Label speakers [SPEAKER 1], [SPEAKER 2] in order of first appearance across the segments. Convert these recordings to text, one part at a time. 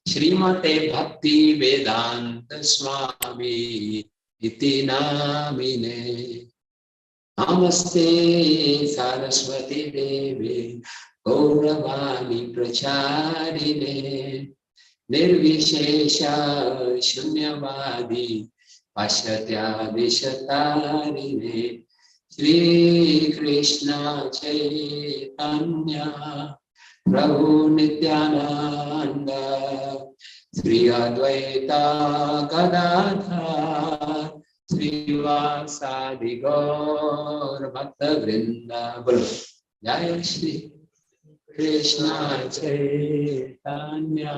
[SPEAKER 1] Srimate Bhakti Vedanta Swami Iti Namine. Namaste Saraswati Devi Gauravani Pracharine Nirvishesha Shunyavadi Pashatya Vishatarine Shri Krishna Chaitanya Prabhu Nityananda Sri Advaita Gadadhar Srivasadi Gaur Bhakta Vrinda. Jai Shri Krishna Chaitanya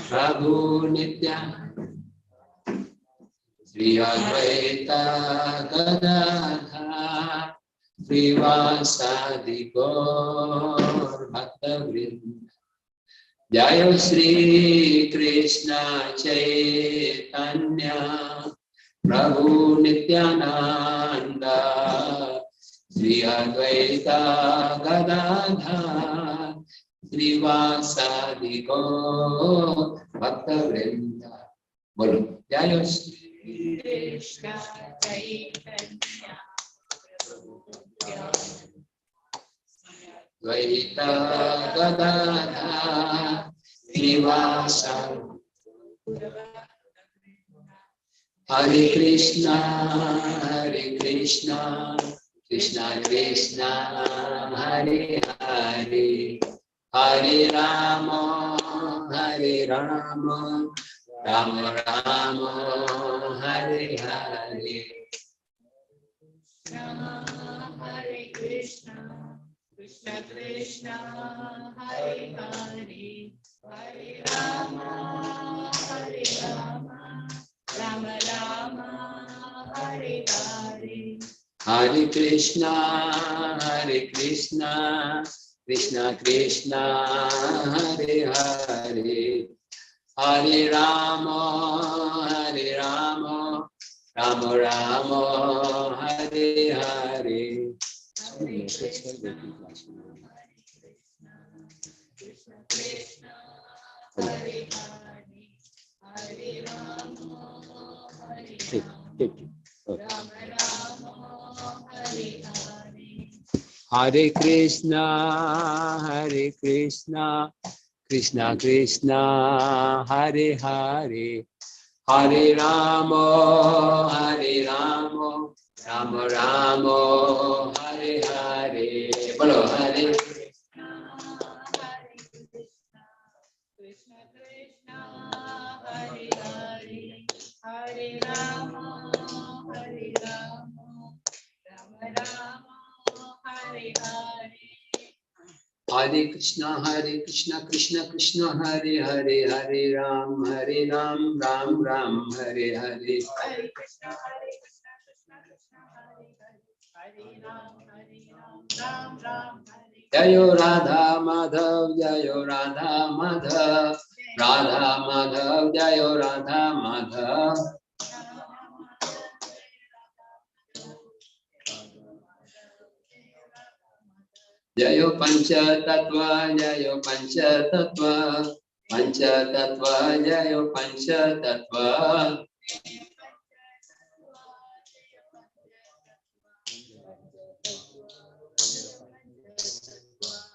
[SPEAKER 1] Prabhu Nityananda Sri Advaita Gadadhar Srivasadi Gaur Bhakta Vrinda. Jai Shri Krishna Chaitanya Prabhu Nityananda Sri Advaita Gadadhar Srivasadi Gaur Bhakta Vrinda. Bolo. Jai Shri
[SPEAKER 2] Krishna Chaitanya
[SPEAKER 1] Advaita Gadadhar Srivasadi. Hare Krishna, Krishna Krishna, Hare Hare, Hare Rama, Rama Rama, Hare Hare.
[SPEAKER 2] Hare Krishna, Krishna Krishna, Hare Hare, Hare Rama, Rama Rama, Hare Hare.
[SPEAKER 1] Hare Krishna, Krishna Krishna, Hare Hare, Hare Rama, Rama Rama, Hare Hare.
[SPEAKER 2] Hare Krishna, Krishna Krishna, Hare Hare, Hare Rama, Rama Rama, Hare Hare.
[SPEAKER 1] Hare Krishna, Krishna Krishna, Hare Hare, Hare Rama, Rama Rama, Hare Hare. Bolo Hare
[SPEAKER 2] Krishna, Krishna Krishna, Hare Hare, Hare Rama, Rama Rama, Hare Hare.
[SPEAKER 1] Hare Krishna, Krishna Krishna, Hare Hare, Hare Ram, Ram Ram, Hare Hare.
[SPEAKER 2] Hare Krishna, Krishna Krishna, Hare Hare, Hare Ram, Ram Ram, Hare Hare.
[SPEAKER 1] Jayo Radha Madhav, Jayo Radha Madhav, Radha Madhav, Jayo Radha Madhav. Jayo Pancha Tattva, Jayo Pancha Tattva, Pancha Tattva, Jayo Pancha Tattva.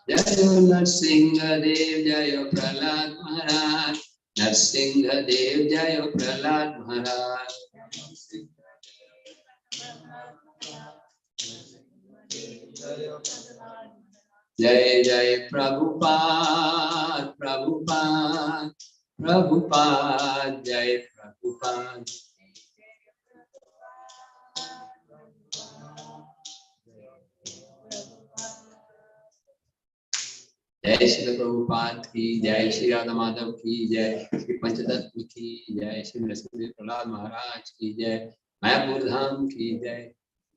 [SPEAKER 1] Jayo Narsingha Dev, Jayo Prahlad Maharaj, Narsingha Dev, Jayo Prahlad Maharaj. Jai Jai Prabhupada, Prabhupada, Jai Prabhupada. जय श्री प्रभुपाद की जय, श्री राधा माधव की जय, श्री पंचतत्व की जय, श्री नरसिंह प्रहलाद महाराज की जय, मायापुर धाम की जय,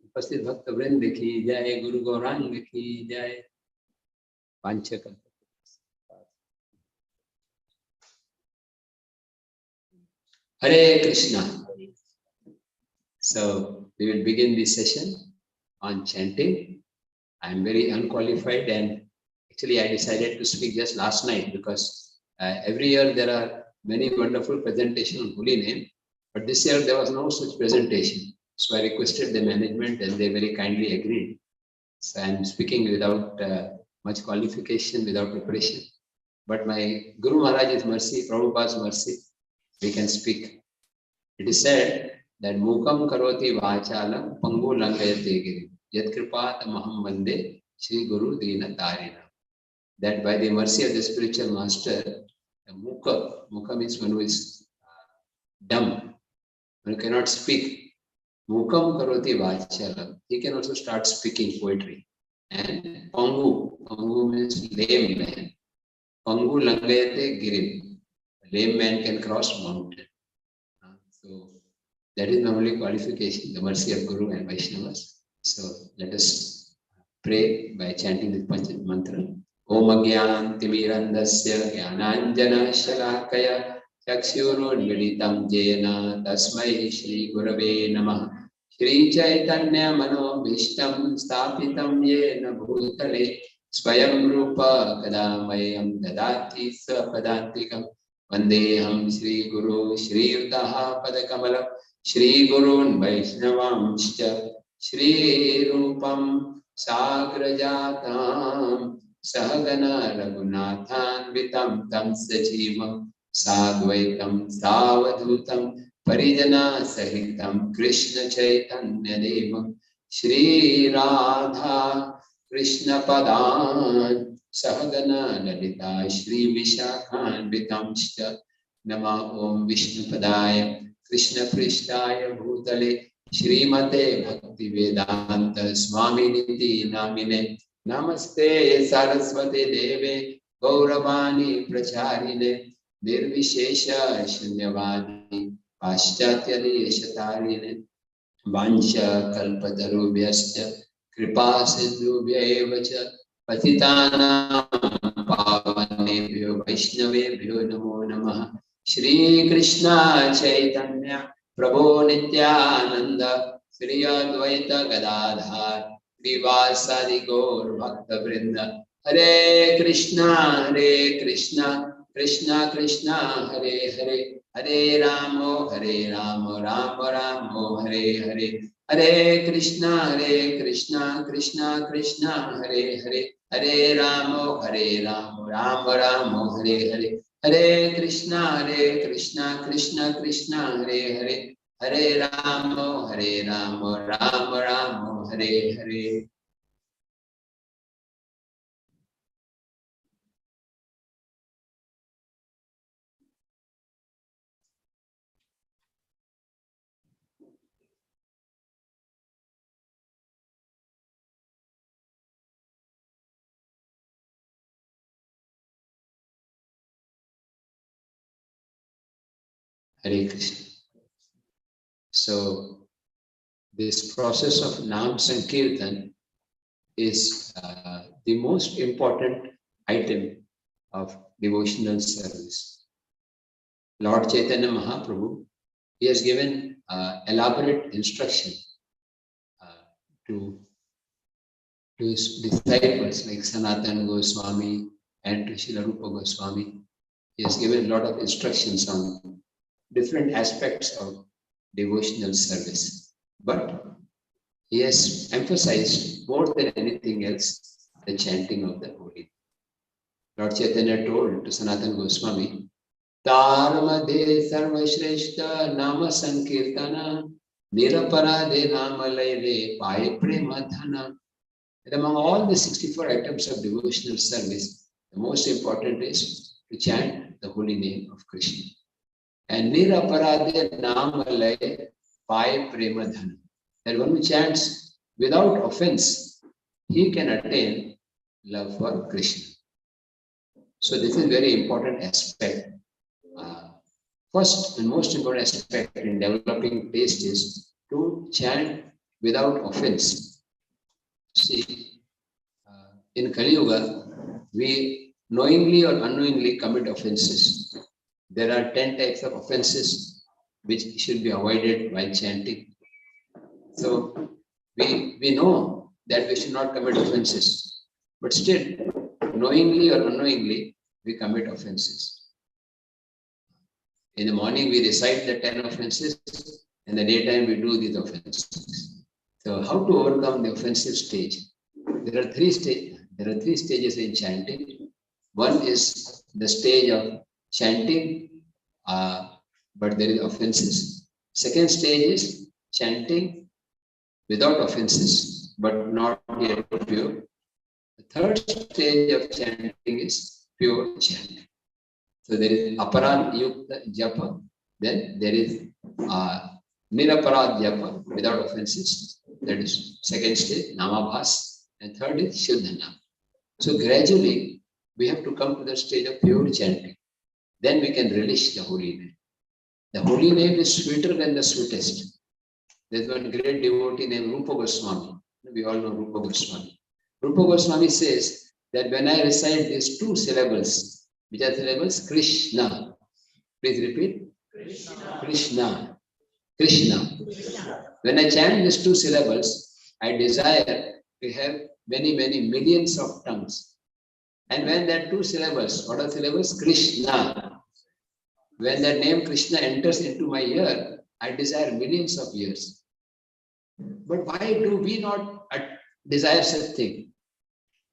[SPEAKER 1] उपस्थित भक्त वृंद की जय, गुरु गौरांग की जय। पांचक Hare Krishna. So we will begin this session on chanting. I am very unqualified, and actually I decided to speak just last night because Every year there are many wonderful presentations on holy name, but this year there was no such presentation. So I requested the management and they very kindly agreed. So I'm speaking without much qualification, without preparation. But my Guru Maharaj's mercy, Prabhupada's mercy, we can speak. It is said that Mukam Karoti Vachalam Pangu Langayate Giri Yat Kripat Maham Vande Shri Guru Dina Tarina. That by the mercy of the spiritual master, the Mukha means one who is dumb, one who cannot speak. Mukam Karoti Vachalam. He can also start speaking poetry. And Pangu means lame man. Pangu Langayate Girim. A lame man can cross mountain. So that is my only qualification, the mercy of Guru and Vaishnavas. So let us pray by chanting the Pancha mantra. Om Agyan Timirandasya Jnananjana Shalakaya Chakshurunmilitam Jena Tasmai Shri Gurave Namah. Shri Chaitanya Mano Bhishtam Stapitam Yena Bhutale Swayam Rupa Kadamayam Dadati Sapadantikam Vandeham Shri Guru Shri Utaha Padakamalam Shri Gurun Vaishnavamscha Shri Rupam Sagrajatam Sahagana Raghunathan Vitam Tam Sajivam Sadvaitam Savadhutam Parijana Sahitam Krishna Chaitanya Devam Shri Radha Krishna Padan Sahagana Lalita Shri Vishakhan Vitamshta Nama Om Vishnu Padaya Krishna Prishtaya Bhutale Shrimate Bhakti Vedanta Swami Niti Namine Namaste Saraswati Deve Gauravani Pracharine Nirvishesha Shunyavadi Paschatya Deshatarine Vansha Kalpatarubhyascha Kripa Sindhubhya Evacha Patitanam Pavanebhyo Vaishnavebhyo Namo Namah Shri Krishna Chaitanya Prabhu Nityananda Shri Advaita Gadadhar Srivasadi Gaur Bhakta Vrinda Hare Krishna Krishna Krishna Hare Hare Hare Ramo Ramo Ramo Hare Hare Hare Krishna Krishna Krishna Hare Hare Hare Ramo Ramo Ramo Hare Hare Hare Krishna Krishna Krishna Hare Hare Hare Ramo Ramo Ramo Hare Hare. Hare Krishna. So this process of Nam Sankirtan is the most important item of devotional service. Lord Chaitanya Mahaprabhu, he has given elaborate instruction to his disciples like Sanatana Goswami and to Srila Rupa Goswami. He has given a lot of instructions on different aspects of devotional service. But he has emphasized more than anything else the chanting of the holy. Lord Chaitanya told to Sanatana Goswami, Taramade Sarvashreshta Nama Sankirtana Niraparade Nama Laile Pai Premadhana. And among all the 64 items of devotional service, the most important is to chant the holy name of Krishna. And Niraparade Nama Laile Pai Premadhana. That one who chants without offense, he can attain love for Krishna. So this is a very important aspect. First and most important aspect in developing taste is to chant without offense. See, in Kali Yuga, we knowingly or unknowingly commit offenses. There are 10 types of offenses which should be avoided while chanting. So we know that we should not commit offenses, but still, knowingly or unknowingly, we commit offenses. In the morning, we recite the 10 offenses. In the daytime, we do these offenses. So how to overcome the offensive stage? There are three stages in chanting. One is the stage of chanting, but there is offenses. Second stage is chanting without offenses, but not yet pure. The third stage of chanting is pure chanting. So there is aparad yukta japa, then there is niraparad japa without offenses. That is second stage, namabhas, and third is shuddhana. So gradually we have to come to the stage of pure chanting. Then we can relish the holy name. The holy name is sweeter than the sweetest. There's one great devotee named Rupa Goswami. We all know Rupa Goswami. Rupa Goswami says that when I recite these two syllables, which are syllables, Krishna. Please repeat. Krishna. Krishna. When I chant these two syllables, I desire to have many, many millions of tongues. And when there are two syllables, what are syllables? Krishna. When the name Krishna enters into my ear, I desire millions of years. But why do we not desire such thing?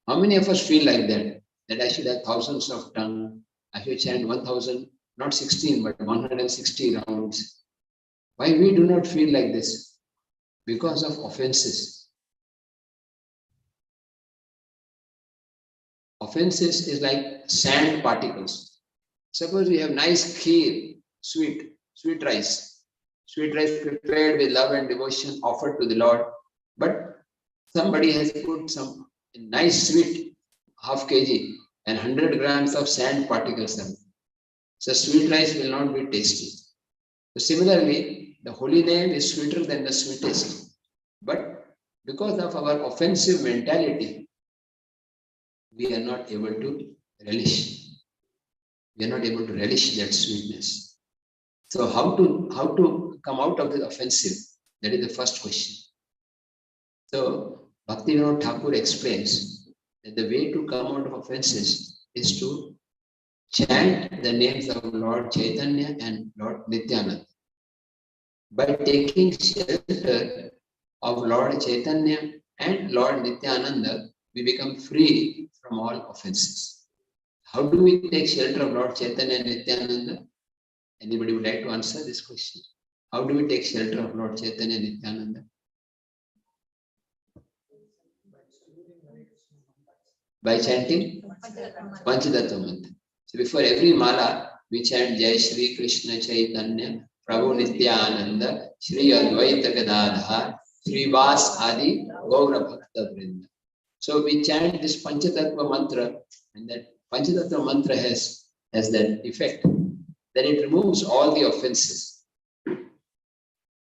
[SPEAKER 1] How many of us feel like that? That I should have thousands of tongues. I should chant 1000, not 16, but 160 rounds. Why we do not feel like this? Because of offenses. Offenses is like sand particles. Suppose we have nice kheer, sweet rice. Sweet rice prepared with love and devotion offered to the Lord. But somebody has put some nice sweet half kg and 100 grams of sand particles. So sweet rice will not be tasty. So similarly, the holy name is sweeter than the sweetest. But because of our offensive mentality, we are not able to relish. We are not able to relish that sweetness. So how to come out of the offensive? That is the first question. So Bhaktivinoda Thakur explains that the way to come out of offenses is to chant the names of Lord Chaitanya and Lord Nityananda. By taking shelter of Lord Chaitanya and Lord Nityananda, we become free from all offenses. How do we take shelter of Lord Chaitanya and Nityananda? Anybody would like to answer this question? How do we take shelter of Lord Chaitanya and Nityananda? By chanting Panchatattva mantra. So before every mala, we chant Jai Shri Krishna Chaitanya, Prabhu Nityananda, Shri Advaita Gadadhar, Shri Vas Adi, Gaura Bhakta Vrinda. So we chant this Panchatattva mantra, and that Panchatattva mantra has that effect that it removes all the offenses.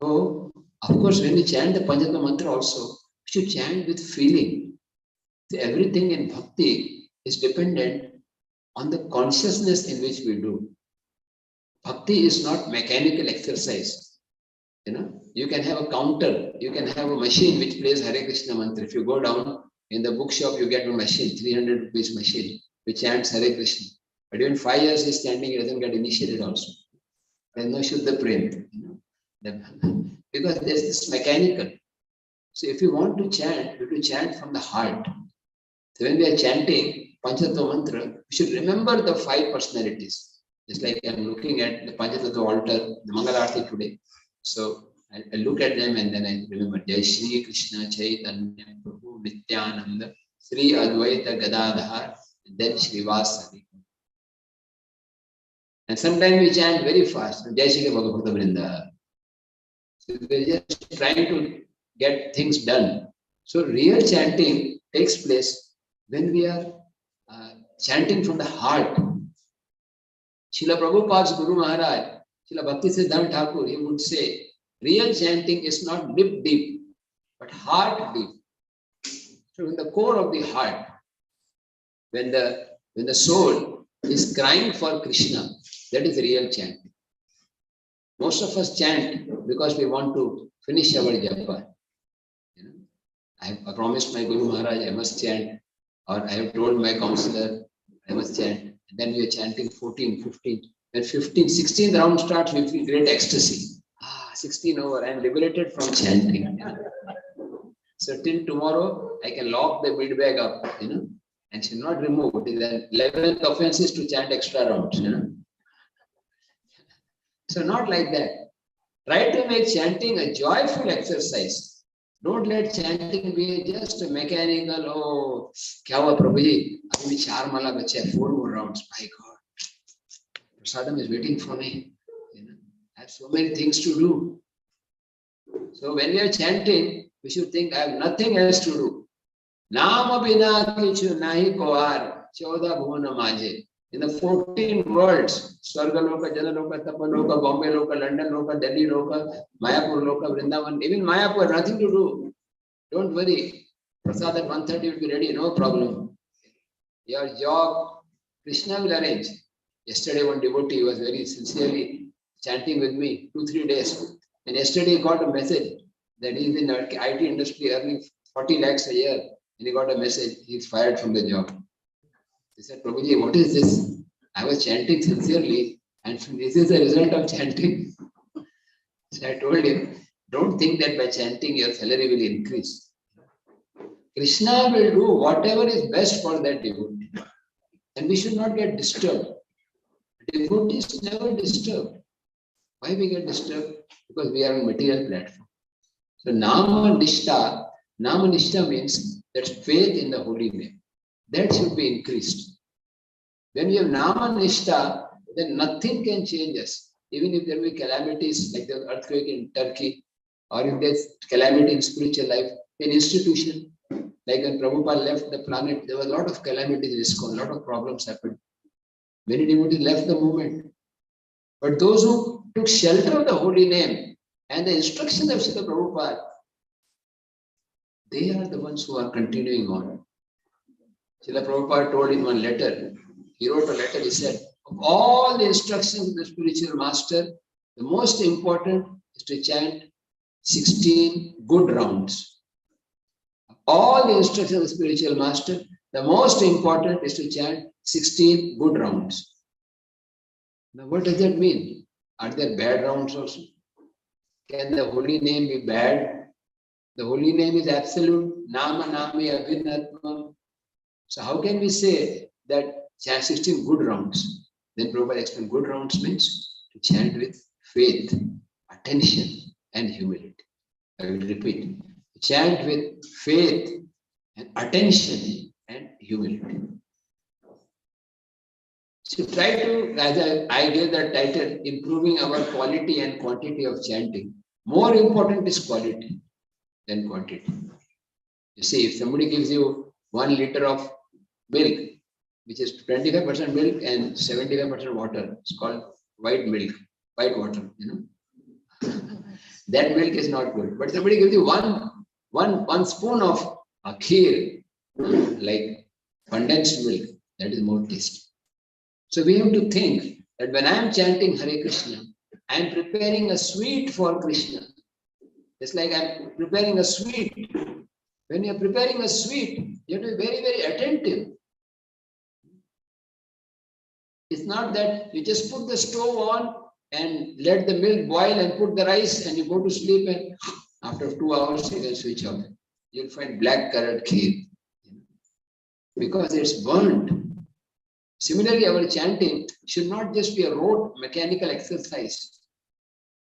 [SPEAKER 1] So, of course, when we chant the Panchatattva mantra also, we should chant with feeling. So everything in bhakti is dependent on the consciousness in which we do. Bhakti is not mechanical exercise. You can have a counter, you can have a machine which plays Hare Krishna mantra. If you go down in the bookshop, you get a machine, 300 rupees machine, which chants Hare Krishna. But even 5 years he's standing, he doesn't get initiated also. There's no Shuddha Prem, because there's this mechanical. So if you want to chant, you have to chant from the heart. So when we are chanting Panchatattva mantra, we should remember the 5 personalities. Just like I'm looking at the Panchatattva altar, the Mangalarti today. So I look at them and then I remember Jai Shri Krishna Chaitanya Prabhu Nityananda, Shri Advaita Gadadhar, and then Shri Vasadi. And sometimes we chant very fast, Jai Shri Bhagavata Vrinda. So we're just trying to get things done. So real chanting takes place when we are chanting from the heart. Srila Prabhupada's Guru Maharaj, Srila Bhakti Siddhanta Thakur, he would say, real chanting is not lip deep, but heart deep. So in the core of the heart, when the soul is crying for Krishna, that is real chanting. Most of us chant because we want to finish our japa. I promised my Guru Maharaj I must chant, or I have told my counselor I must chant. And then we are chanting 14, 15. When 16th round starts, we feel great ecstasy. 16 over, I am liberated from chanting. So till tomorrow, I can lock the bead bag up, and should not remove it. The 11th offense is to chant extra rounds, So not like that. Try to make chanting a joyful exercise. Don't let chanting be just a mechanical, oh, kya hua Prabhuji? Abhi bhi 4 mala bache, 4 more rounds. My God. Prasadam is waiting for me. I have so many things to do. So when we are chanting, we should think, I have nothing else to do. Nama bina kichu nahi koar, 14 bhuvana maje. In the 14 worlds, Swarga Loka, Jana Loka, Tapa Loka, Bombay Loka, London Loka, Delhi Loka, Mayapur Loka, Vrindavan, even Mayapur, nothing to do. Don't worry. Prasad at 1:30 will be ready, no problem. Your job, Krishna will arrange. Yesterday, one devotee was very sincerely chanting with me 2-3 days. And yesterday, he got a message that he is in the IT industry earning 40 lakhs a year. And he got a message, he is fired from the job. He said, Prabhuji, what is this? I was chanting sincerely, and this is the result of chanting. So I told him, don't think that by chanting your salary will increase. Krishna will do whatever is best for that devotee. And we should not get disturbed. Devotees never disturbed. Why we get disturbed? Because we are on material platform. So Nama Nishtha means that's faith in the holy name. That should be increased. When we have Nama Nishtha, then nothing can change us. Even if there will be calamities like the earthquake in Turkey, or if there's calamity in spiritual life, in institution, like when Prabhupada left the planet, there were a lot of calamities in ISKCON, a lot of problems happened. Many devotees left the movement. But those who took shelter of the holy name and the instructions of Srila Prabhupada, they are the ones who are continuing on. Srila Prabhupada told in one letter, he wrote a letter, he said, of all the instructions of the spiritual master, the most important is to chant 16 good rounds. All the instructions of the spiritual master, the most important is to chant 16 good rounds. Now, what does that mean? Are there bad rounds also? Can the holy name be bad? The holy name is absolute. Nama Nami Abhinatma. So how can we say that chant 16 good rounds? Then Prabhupada explained good rounds means to chant with faith, attention, and humility. I will repeat. Chant with faith and attention and humility. So try to, as I gave the title, improving our quality and quantity of chanting. More important is quality than quantity. You see, if somebody gives you 1 liter of milk, which is 25% milk and 75% water, it's called white milk, white water, That milk is not good. But somebody gives you one spoon of kheer, like condensed milk, that is more tasty. So we have to think that when I am chanting Hare Krishna, I am preparing a sweet for Krishna. It's like I am preparing a sweet. When you are preparing a sweet, you have to be very, very attentive. It's not that you just put the stove on and let the milk boil and put the rice and you go to sleep and after 2 hours you can switch off. You'll find black colored kheer because it's burnt. Similarly, our chanting should not just be a rote mechanical exercise.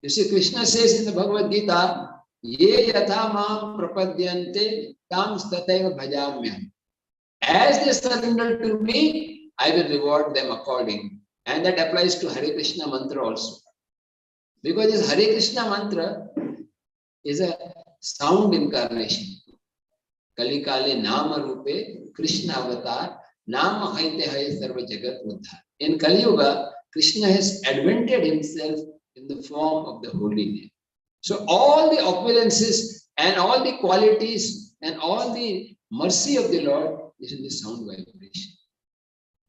[SPEAKER 1] You see, Krishna says in the Bhagavad Gita, Ye yatha mam prapadyante tam stataiva bhajamyam. As they surrender to me, I will reward them according. And that applies to Hare Krishna mantra also. Because this Hare Krishna mantra is a sound incarnation. Kali kale nama rupe Krishna avatar nama haite haye sarva jagat uddhar. In Kali Yuga, Krishna has advented himself in the form of the holy name. So all the opulences and all the qualities and all the mercy of the Lord is in the sound vibration.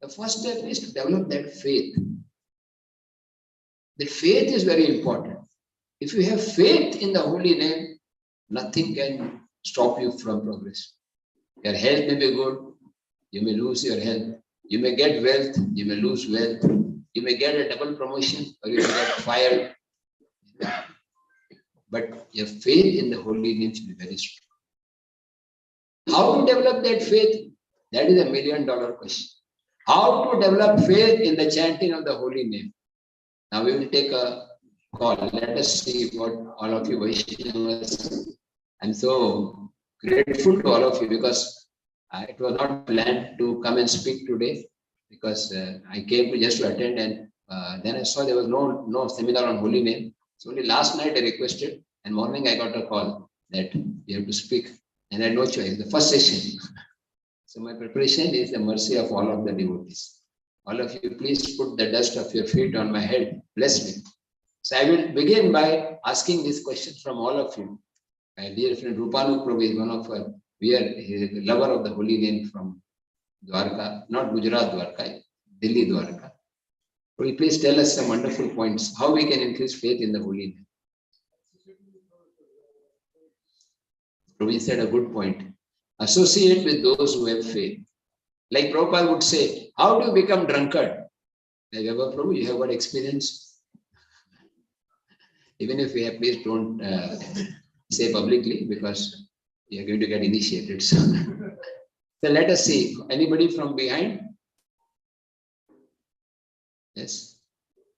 [SPEAKER 1] The first step is to develop that faith. That faith is very important. If you have faith in the holy name, nothing can stop you from progress. Your health may be good, you may lose your health. You may get wealth, you may lose wealth. you may get a double promotion or you may get fired. But your faith in the holy name should be very strong. How to develop that faith? That is $1 million question. How to develop faith in the chanting of the holy name? Now we will take a call. Let us see what all of you Vaishnavas. I'm so grateful to all of you because it was not planned to come and speak today because I came just to attend and then I saw there was no seminar on holy name. So only last night I requested and morning I got a call that you have to speak and I had no choice. The first session. So my preparation is the mercy of all of the devotees. All of you, please put the dust of your feet on my head. Bless me. So I will begin by asking this question from all of you. My dear friend Rupanu Prabhu is one of our, he is a lover of the holy name from Dwarka, not Gujarat Dwarka, Delhi Dwarka. Will you please tell us some wonderful points, how we can increase faith in the holy name? Prabhu said a good point. Associate with those who have faith. Like Prabhupada would say, how do you become drunkard? Like Prabhu, you have what experience? Even if we have, please don't say publicly because you are going to get initiated. So let us see. Anybody from behind? Yes.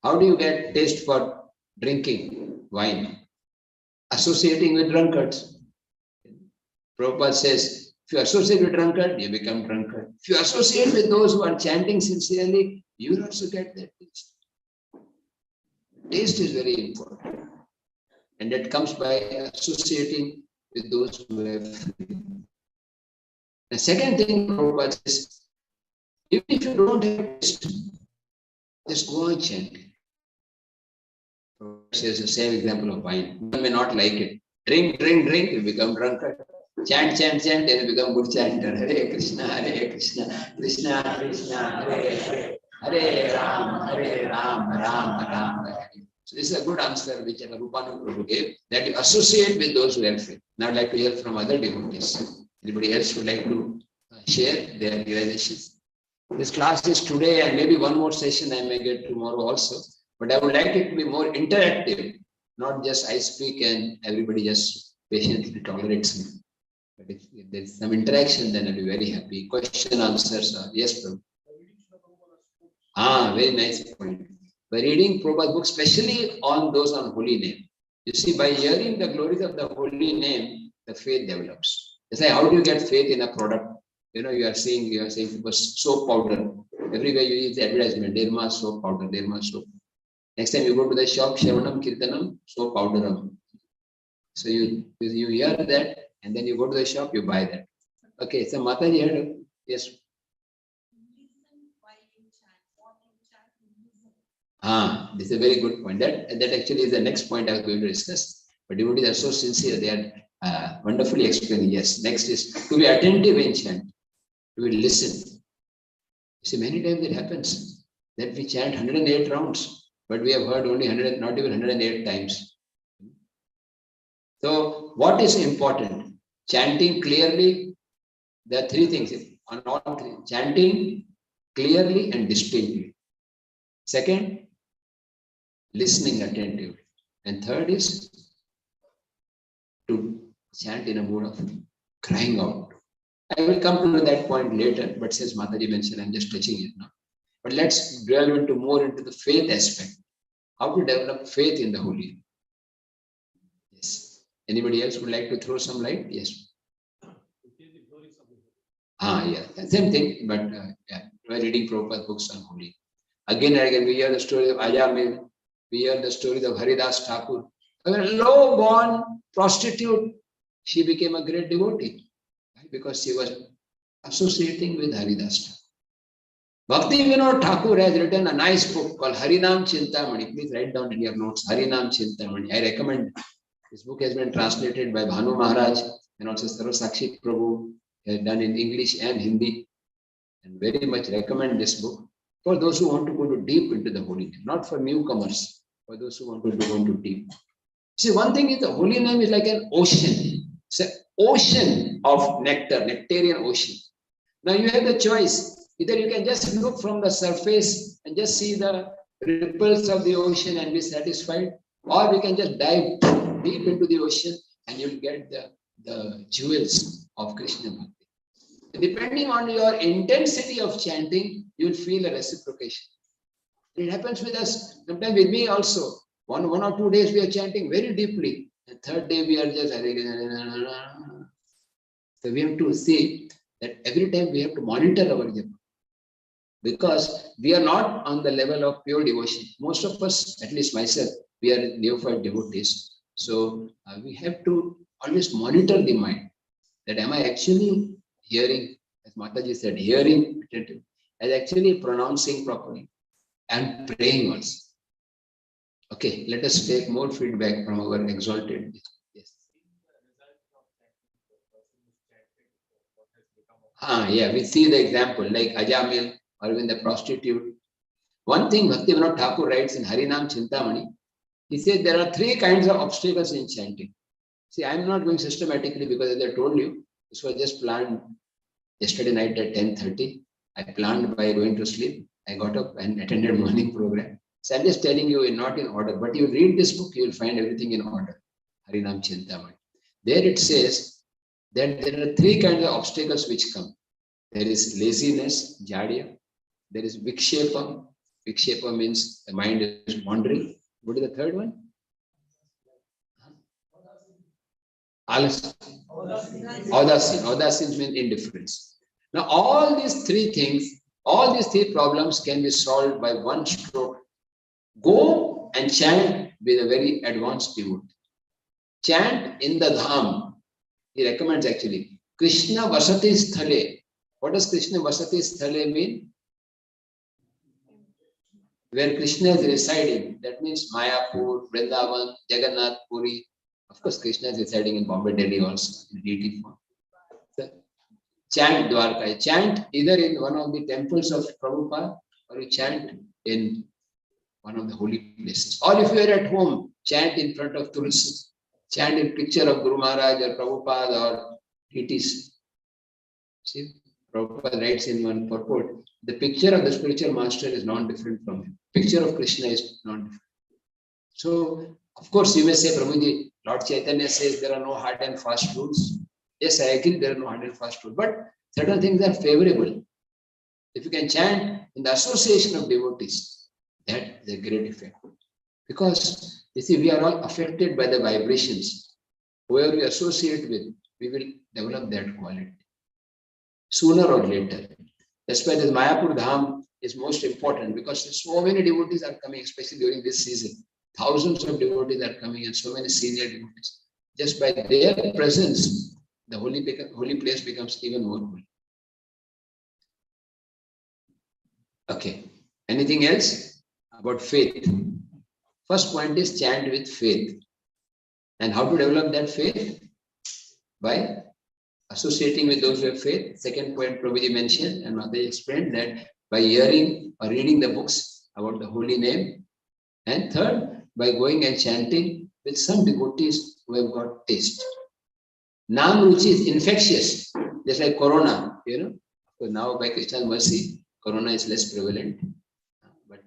[SPEAKER 1] How do you get taste for drinking wine? Associating with drunkards. Prabhupada says, if you associate with drunkard, you become drunkard. If you associate with those who are chanting sincerely, you will also get that taste. Taste is very important. And that comes by associating with those who have faith. The second thing Prabhupada says, even if you don't have taste, just go on chanting. Prabhupada says the same example of wine. One may not like it. Drink, you become drunkard. Chant, and you become good chanter. Hare Krishna, Krishna Krishna, Hare Ram, Ram Hare. So this is a good answer which Rupanu Prabhu gave, that you associate with those who have faith. Now I'd like to hear from other devotees. Anybody else would like to share their realizations? This class is today and maybe one more session I may get tomorrow also. But I would like it to be more interactive, not just I speak and everybody just patiently tolerates me. But if there's some interaction, then I'll be very happy. Question, answers. Yes, Prabhu. Very nice point. By reading Prabhupada's book, especially on those on holy name. You see, by hearing the glories of the holy name, the faith develops. It's like, how do you get faith in a product? You know, you are saying people soap powder. Everywhere you use the advertisement, Derma soap powder, Derma soap. Next time you go to the shop, Shravanam Kirtanam, soap powder. So you hear that, and then you go to the shop, you buy that. Okay, so Mataji had yes. This is a very good point. That actually is the next point I was going to discuss. But devotees are so sincere; they are wonderfully explaining. Yes. Next is to be attentive in chant. To be listen. You see, many times it happens that we chant 108 rounds, but we have heard only 100, not even 108 times. So, what is important? Chanting clearly. There are three things on all three: chanting clearly and distinctly. Second, listening attentively. And third is to chant in a mood of crying out. I will come to that point later, but since Mataji mentioned, I'm just touching it now. But let's delve more into the faith aspect. How to develop faith in the holy. Yes. Anybody else would like to throw some light? Yes. Yeah. Same thing, but by reading Prabhupada's books on holy. Again and again, we hear the story of Ajamil. We hear the story of Haridas Thakur. A low-born prostitute. She became a great devotee. Because she was associating with Haridas Thakur. Bhakti Vinod Thakur has written a nice book called Harinam Chintamani. Please write down in your notes, Harinam Chintamani. I recommend. This book has been translated by Bhanu Maharaj and also Sarvasakshi Prabhu. He has done in English and Hindi. And very much recommend this book for those who want to go deep into the holy name, not for newcomers, for those who want to go into deep. See, one thing is the holy name is like an ocean. It's an ocean of nectar, nectarian ocean. Now you have the choice. Either you can just look from the surface and just see the ripples of the ocean and be satisfied, or we can just dive deep into the ocean and you'll get the jewels of Krishna Bhakti. Depending on your intensity of chanting, you will feel a reciprocation. It happens with us, sometimes with me also. One or 2 days we are chanting very deeply. The third day we are just. So we have to see that every time we have to monitor our japa. Because we are not on the level of pure devotion. Most of us, at least myself, we are neophyte devotees. So we have to always monitor the mind. That am I actually hearing, as Mataji said, hearing attentive, as actually pronouncing properly and praying also. Okay, let us take more feedback from our exalted. Yes. Yeah, we see the example like Ajamil or even the prostitute. One thing Bhaktivinoda Thakur writes in Harinam Chintamani, he says there are 3 kinds of obstacles in chanting. See, I am not going systematically because as I told you, this was just planned yesterday night at 10:30. I planned by going to sleep. I got up and attended morning program. So I'm just telling you, not in order, but you read this book, you will find everything in order. Harinam Chintamani. There it says that there are 3 kinds of obstacles which come. There is laziness, jadya. There is vikshepam. Vikshepa means the mind is wandering. What is the third one? Alas. Audasin. Audasin means indifference. Now all these 3 things, all these 3 problems can be solved by one stroke. Go and chant with a very advanced devotee. Chant in the dham. He recommends actually. Krishna Vasati Sthale. What does Krishna Vasati Sthale mean? Where Krishna is residing. That means Mayapur, Vrindavan, Jagannath, Puri. Of course, Krishna is residing in Bombay, Delhi also, in deity form. So, chant Dwarka. Chant either in one of the temples of Prabhupada or you chant in one of the holy places. Or if you are at home, chant in front of Tulsi. Chant in picture of Guru Maharaj or Prabhupada or deities. See, Prabhupada writes in one purport, the picture of the spiritual master is non-different from him. Picture of Krishna is non-different. So, of course, you may say, Prabhuji, Lord Chaitanya says there are no hard and fast rules. Yes, I agree, there are no hard and fast rules. But certain things are favorable. If you can chant in the association of devotees, that is a great effect. Because, you see, we are all affected by the vibrations. Whoever we associate with, we will develop that quality. Sooner or later. That's why this Mayapur Dham is most important because so many devotees are coming, especially during this season. Thousands of devotees are coming and so many senior devotees. Just by their presence, the holy place becomes even more holy. Okay. Anything else about faith? First point is chant with faith. And how to develop that faith? By associating with those who have faith. Second point Prabhuji mentioned and they explained that by hearing or reading the books about the holy name. And third, by going and chanting with some devotees who have got taste. Nam Ruchi is infectious, just like Corona, So now by Krishna's mercy, Corona is less prevalent. But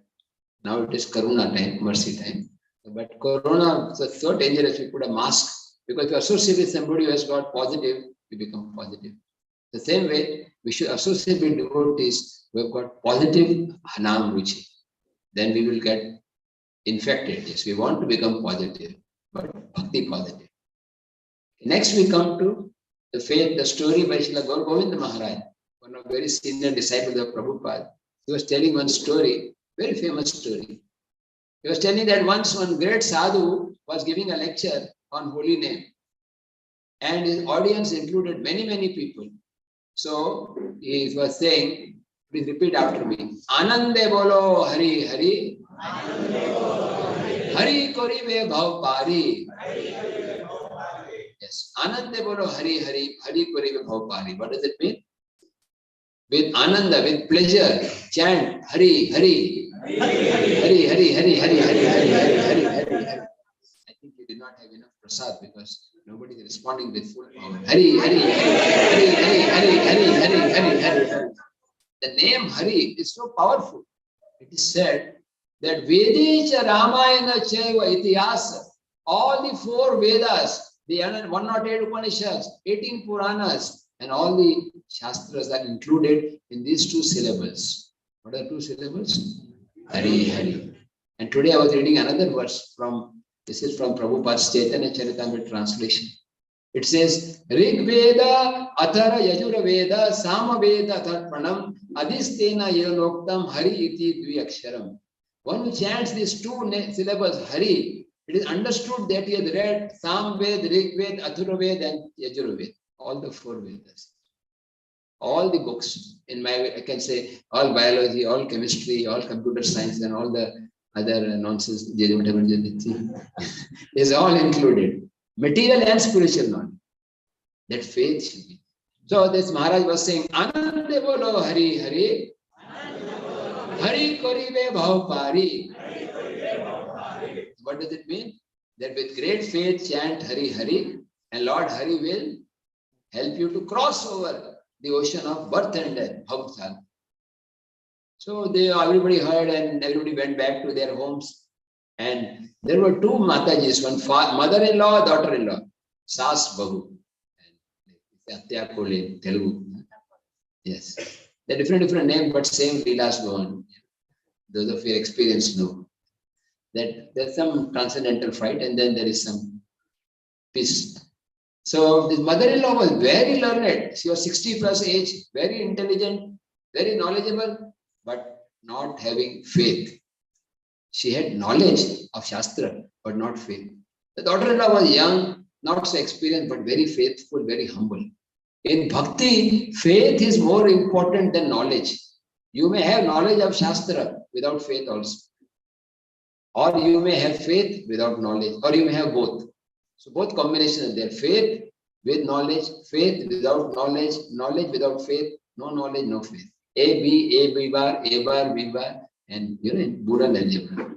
[SPEAKER 1] now it is Karuna time, mercy time. But Corona is so dangerous, we put a mask. Because if you associate with somebody who has got positive, you become positive. The same way, we should associate with devotees who have got positive Nam Ruchi. Then we will get infected. Yes, we want to become positive, but bhakti positive. Next, we come to the faith, the story by Srila Gaur Govinda Maharaj, one of very senior disciples of Prabhupada. He was telling one story, very famous story. He was telling that once one great sadhu was giving a lecture on holy name, and his audience included many, many people. So he was saying, please repeat after me. Anande bolo Hari Hari. Hari korive bhav pari. Yes. Anande bolo Hari Hari. Hari korive bhav pari. What does it mean? With ananda, with pleasure, chant Hari Hari. Hari Hari Hari Hari Hari Hari Hari Hari. I think you did not have enough prasad because nobody is responding with full power. Hari Hari Hari Hari Hari Hari Hari Hari Hari. The name Hari is so powerful. It is said that Vedecha Ramayana Chaiva Itihasa, all the 4 Vedas, the 108 Upanishads, 18 Puranas, and all the Shastras are included in these 2 syllables. What are 2 syllables? Hari Hari. And today I was reading another verse from, this is from Prabhupada's Chaitanya Charitamrita translation. It says, Rig Veda, Athara Yajura Veda, Sama Veda Atharpanam, Adhistena Yaloktam, Hari Iti Dviaksharam. One who chants these 2 syllables, Hari, it is understood that he has read Sam Ved, Rig Ved, Athura Ved, and Yajura Ved, all the 4 Vedas. All the books, in my, I can say, all biology, all chemistry, all computer science, and all the other nonsense, is all included. Material and spiritual knowledge. That faith should be. So this Maharaj was saying, Anande bolo Hari Hari, Hari koribe bhav pari. What does it mean? That with great faith chant Hari Hari, and Lord Hari will help you to cross over the ocean of birth and death, bhav. So everybody heard and everybody went back to their homes. And there were 2 Matajis, one mother-in-law, daughter-in-law, Sas Bahu, and Atya Kole, Telugu. Yes. They're different names, but same Leelas go on. Those of your experience know that there's some transcendental fight and then there is some peace. So this mother-in-law was very learned. She was 60 plus age, very intelligent, very knowledgeable, but not having faith. She had knowledge of Shastra, but not faith. The daughter-in-law was young, not so experienced, but very faithful, very humble. In Bhakti, faith is more important than knowledge. You may have knowledge of Shastra without faith also. Or you may have faith without knowledge, or you may have both. So both combinations are there. Faith with knowledge, faith without knowledge, knowledge without faith, no knowledge, no faith. A bar, B bar, and in Buddha algebra.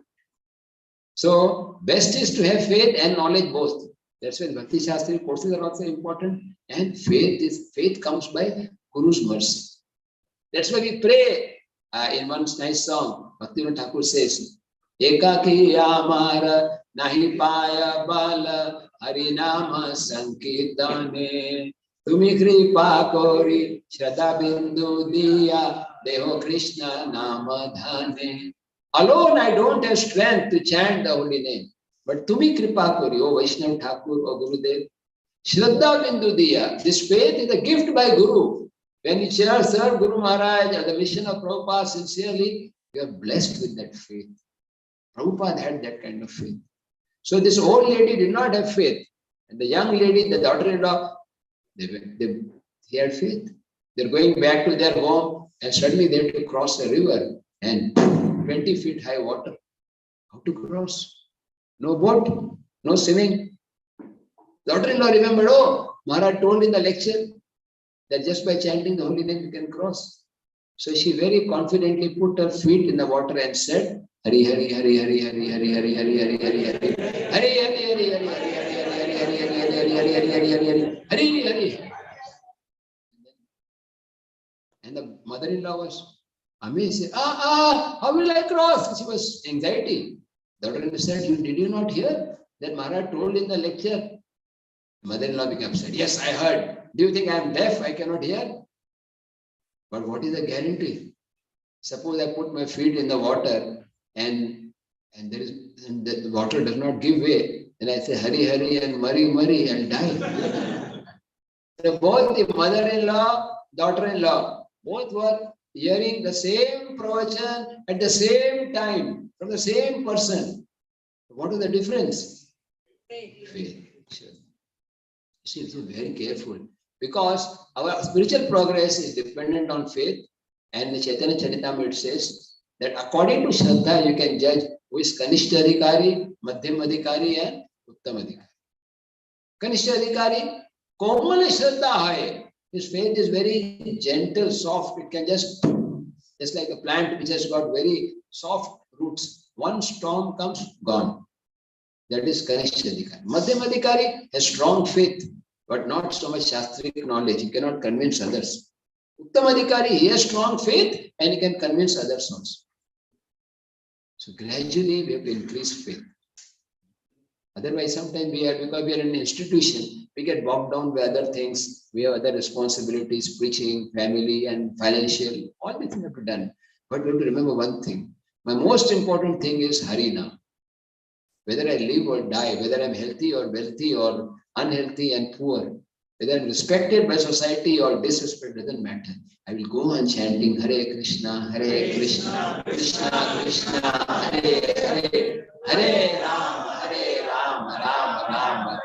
[SPEAKER 1] So best is to have faith and knowledge both. That's why Bhakti Shastri courses are also important. And faith comes by Guru's mercy. That's why we pray. In one nice song, Bhaktivinoda Thakur says, Ekaki amara nahi paya bala harinama sankirtane tumi kripa kori shraddha bindu diya deho Krishna nama dhane. Alone I don't have strength to chant the holy name. But tumi kripa kori, O Vaishnav Thakur, O Gurudev, shraddha bindu diya. This faith is a gift by Guru. When you serve Guru Maharaj or the mission of Prabhupada sincerely, you are blessed with that faith. Prabhupada had that kind of faith. So this old lady did not have faith. And the young lady, the daughter-in-law, he had faith. They're going back to their home and suddenly they have to cross a river and 20 feet high water. How to cross? No boat, no swimming. Daughter-in-law remembered, oh, Maharaj told in the lecture that just by chanting the holy name you can cross. So she very confidently put her feet in the water and said, Hari Hari Hari Hari Hari Hari Hari Hari Hari Hari Hari Hari Hari Hari Hari Hari Hari Hari. And the mother-in-law was amazed. How will I cross? She was anxiety. Daughter-in-law said, did you not hear that Maharaj told in the lecture? Mother-in-law became upset. Yes, I heard. Do you think I am deaf? I cannot hear? But what is the guarantee? Suppose I put my feet in the water and the water does not give way. Then I say Hari Hari and Mari Mari and die. So both the mother-in-law, daughter-in-law, both were hearing the same pravachan at the same time from the same person. What is the difference? Faith. Sure. See, very careful. Because our spiritual progress is dependent on faith. And the Chaitanya Charitamrita says that according to Shraddha, you can judge who is Kanishta Adhikari, Madhyam Adhikari and Uttam Adhikari. Kanishta Adhikari, Komal Shraddha hai. His faith is very gentle, soft. It can just like a plant which has got very soft roots. One storm comes, gone. That is Kanishta Adhikari. Madhyam Adhikari has strong faith, but not so much Shastric knowledge. He cannot convince others. Uttam Adhikari, he has strong faith and he can convince others also. So gradually we have to increase faith. Otherwise, sometimes because we are in an institution, we get bogged down by other things. We have other responsibilities, preaching, family, and financial. All these things have to be done. But we have to remember one thing. My most important thing is Harina. Whether I live or die, whether I'm healthy or wealthy or unhealthy and poor, whether I'm respected by society or disrespected, doesn't matter. I will go on chanting Hare Krishna, Krishna Krishna, Hare Hare, Hare Ram, Ram Ram.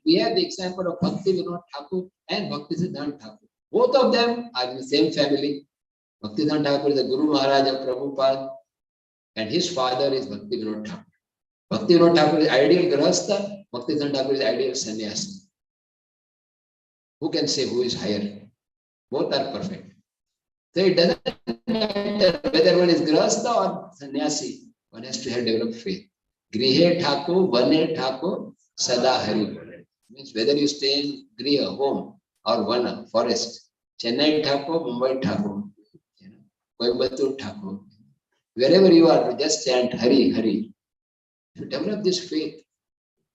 [SPEAKER 1] We have the example of Bhakti Vinod Thakur and Bhakti Siddhanta Thakur. Both of them are in the same family. Bhakti Siddhanta Thakur is the Guru Maharaj of Prabhupada, and his father is Bhakti Vinod Thakur. Bhakti Vinod Thakur is ideal Grahastha, Bhakti Siddhanta Thakur is ideal Sannyasi. Who can say who is higher? Both are perfect. So it doesn't matter whether one is Grahastha or Sannyasi. One has to have developed faith. Grihe Thakur, Vane Thakur, Sada Hari. Means whether you stay in Griha, home, or Vana, forest, Chennai Thakur, Mumbai Thakur, Coimbatore Thakur, wherever you are, just chant Hari, Hari. If you develop this faith,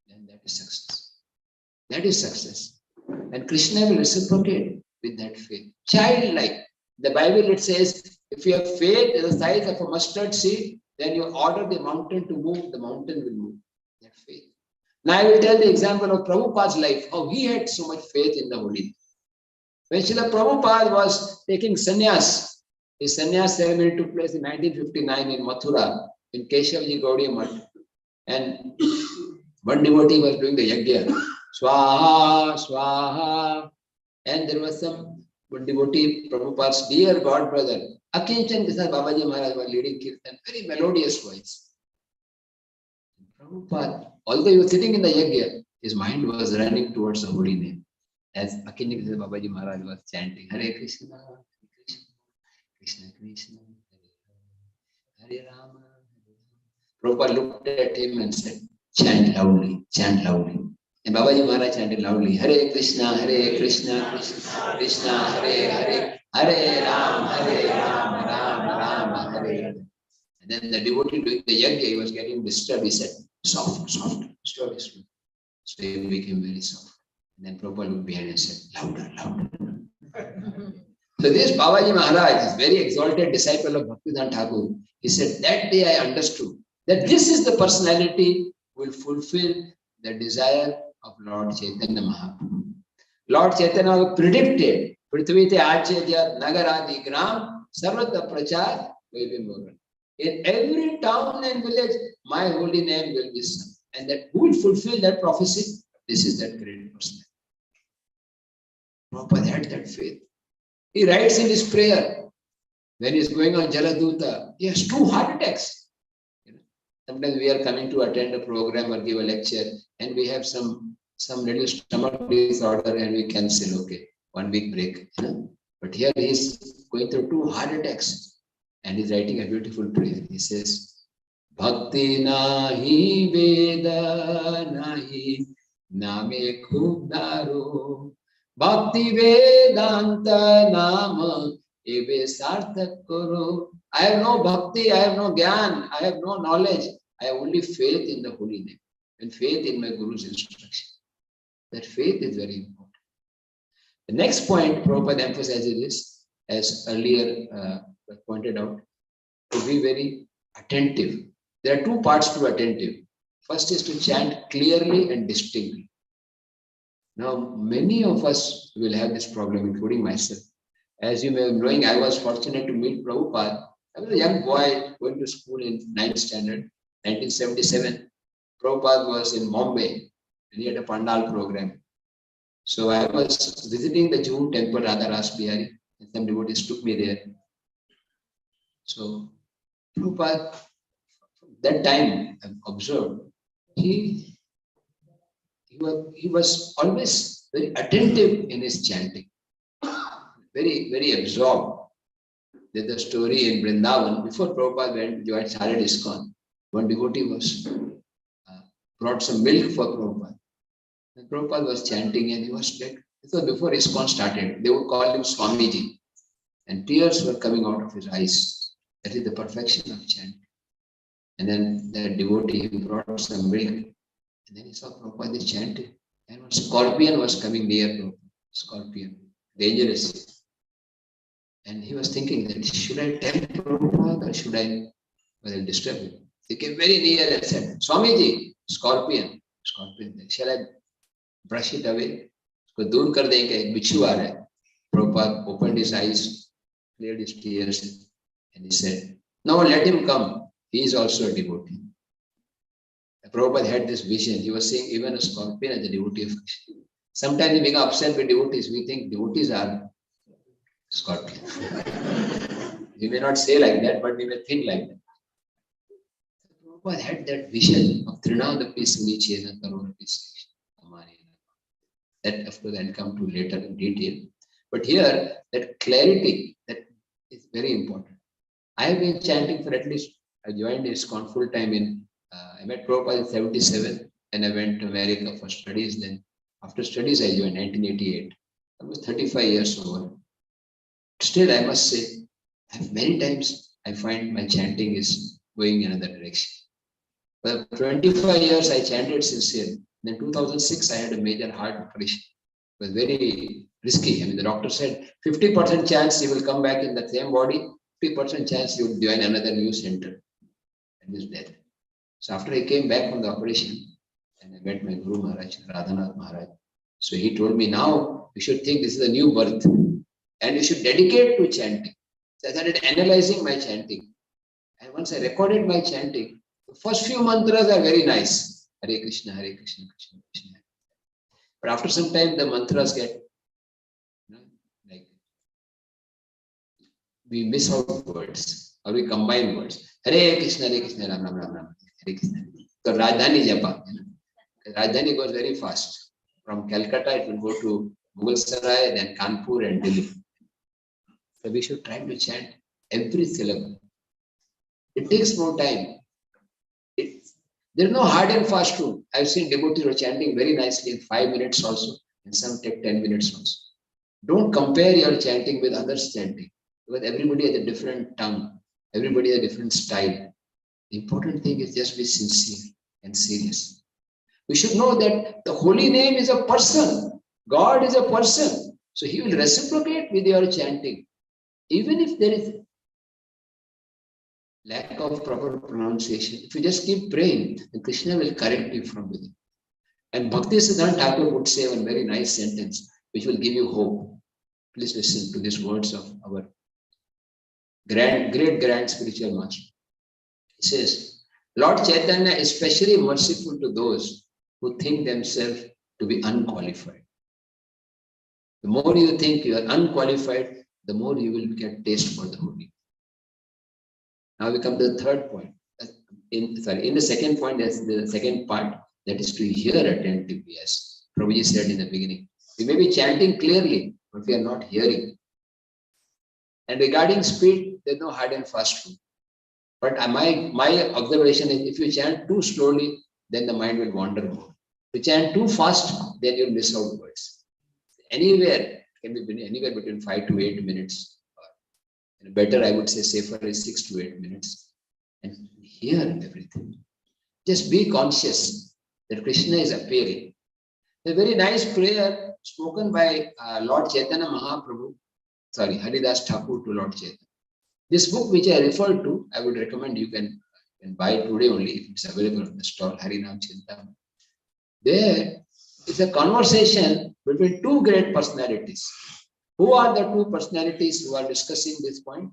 [SPEAKER 1] then that is success. That is success. And Krishna will reciprocate with that faith. Childlike. The Bible, it says, if you have faith the size of a mustard seed, then you order the mountain to move, the mountain will move. That faith. Now I will tell the example of Prabhupada's life, how he had so much faith in the Holy. When Srila Prabhupada was taking sannyas, his sannyas ceremony took place in 1959 in Mathura, in Keshavji Gaudiya Math. And one devotee was doing the yajna, Swaha, Swaha. And there was one devotee, Prabhupada's dear God brother, Akinchan Kisar Babaji Maharaj was leading kirtan, very melodious voice. Prabhupada, although he was sitting in the yajna, his mind was running towards the holy name. As Akinchan Kisar Babaji Maharaj was chanting, Hare Krishna, Krishna Krishna, Hare Rama. Prabhupada looked at him and said, chant loudly, chant loudly. And Babaji Maharaj chanted loudly, Hare Krishna, Krishna Krishna, Hare Hare, Hare Ram, Ram, Hare Hare. And then the devotee doing the yajna, he was getting disturbed. He said, soft, slowly. So he became very soft. And then Prabhupada looked behind and said, louder. So this Babaji Maharaj is very exalted disciple of Bhaktivedanta Thakur. He said, that day I understood that this is the personality who will fulfill the desire of Lord Chaitanya Mahaprabhu. Lord Chaitanya predicted, Prithvite Achyadya Nagaradi Gram Sarvata Prachar Vaibhimoran. In every town and village, my holy name will be sung. And that who will fulfill that prophecy? This is that great person. Prabhupada had that faith. He writes in his prayer, when he is going on Jaladuta, he has 2 heart attacks. Sometimes we are coming to attend a program or give a lecture, and we have some little stomach disorder, and we cancel, okay, 1 week break. But here he is going through 2 heart attacks, and he's writing a beautiful prayer. He says, Bhakti nahi veda nahi name khub daro Bhakti Vedanta Nama Eve Sarthak Karo. I have no bhakti, I have no gyan, I have no knowledge. I have only faith in the holy name and faith in my Guru's instruction. That faith is very important. The next point Prabhupada emphasizes is, as earlier pointed out, to be very attentive. There are 2 parts to attentive. First is to chant clearly and distinctly. Now, many of us will have this problem, including myself. As you may be knowing, I was fortunate to meet Prabhupada. I was a young boy going to school in 9th standard, 1977. Prabhupada was in Bombay, and he had a Pandal program. So I was visiting the June temple, Radha Ras Bihari, and some devotees took me there. So Prabhupada, that time I've observed, he was always very attentive in his chanting, very, very absorbed. There's a story in Vrindavan, before Prabhupada went to join Charad ISKCON, one devotee was brought some milk for Prabhupada. And Prabhupada was chanting and he was like, this was before ISKCON started. They would call him Swamiji. And tears were coming out of his eyes. That is the perfection of chanting. And then the devotee he brought some milk. And then he saw Prabhupada is chanting. And one scorpion was coming near Prabhupada. Scorpion, dangerous. And he was thinking that should I tell Prabhupada or should I disturb him? He came very near and said, Swamiji, scorpion, shall I brush it away? उसको दूर कर देंगे, एक बिच्छू आ रहा है. Prabhupada opened his eyes, cleared his tears, and he said, no, let him come. He is also a devotee. Prabhupada had this vision. He was saying even a scorpion is a devotee of Krishna. Sometimes we become upset with devotees. We think devotees are scorpions. We may not say like that, but we may think like that. Prabhupada had that vision of Trinadapi Sunichena Karorapi Amani. That, of course, I'll come to later in detail. But here, that clarity, that is very important. I have been chanting for at least, I joined ISKCON full time I met Prabhupada in 77 and I went to America for studies. Then after studies, I joined 1988. I was 35 years over. Still, I must say, many times I find my chanting is going in another direction. For 25 years, I chanted sincerely. Then 2006, I had a major heart operation. It was very risky. I mean, the doctor said 50% chance you will come back in the same body, 50% chance you will join another new center. And his death. So after I came back from the operation, and I met my Guru Maharaj, Radhanath Maharaj. So he told me, now you should think this is a new birth and you should dedicate to chanting. So I started analyzing my chanting. And once I recorded my chanting, the first few mantras are very nice. Hare Krishna, Krishna Krishna. But after some time, the mantras get, like, we miss out words or we combine words. Hare Krishna, Ram Ram Ram Ram. Hare Krishna. So Rajdhani Japa. Rajdhani goes very fast. From Calcutta, it will go to Mughal Sarai, then Kanpur and Delhi. So we should try to chant every syllable. It takes more time. There is no hard and fast rule. I've seen devotees who are chanting very nicely in 5 minutes also, and some take 10 minutes also. Don't compare your chanting with others' chanting, because everybody has a different tongue, everybody has a different style. The important thing is just be sincere and serious. We should know that the holy name is a person. God is a person. So he will reciprocate with your chanting. Even if there is lack of proper pronunciation, if you just keep praying, then Krishna will correct you from within. And Bhakti Siddhanta Thakur would say one very nice sentence, which will give you hope. Please listen to these words of our great spiritual master. He says, Lord Chaitanya is especially merciful to those who think themselves to be unqualified. The more you think you are unqualified, the more you will get taste for the holy. Now we come to the third point. In the second point, that's the second part, that is to hear attentively, as Prabhuji said in the beginning. We may be chanting clearly, but we are not hearing. And regarding speed, there's no hard and fast rule. But my observation is, if you chant too slowly, then the mind will wander more. If you chant too fast, then you'll miss out words. Anywhere, can be anywhere between 5 to 8 minutes. Or better, I would say, safer is 6 to 8 minutes. And hear everything. Just be conscious that Krishna is appearing. A very nice prayer spoken by Lord Chaitanya Mahaprabhu, Haridas Thakur to Lord Chaitanya. This book which I referred to, I would recommend you can buy today only if it's available on the stall, Harinam Chintamani. There is a conversation between two great personalities. Who are the two personalities who are discussing this point?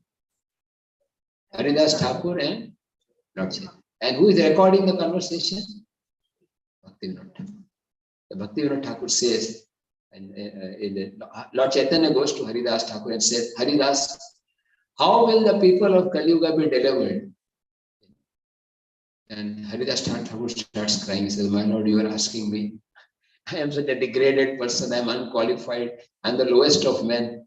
[SPEAKER 1] Haridas Thakur and Lord Chaitanya. And who is recording the conversation? Bhaktivinoda Thakur. The Bhaktivinoda Thakur says, Lord Chaitanya goes to Haridas Thakur and says, Haridas, how will the people of Kali Yuga be delivered? And Haridas Thakur starts crying. He says, my Lord, you are asking me. I am such a degraded person. I am unqualified. I am the lowest of men.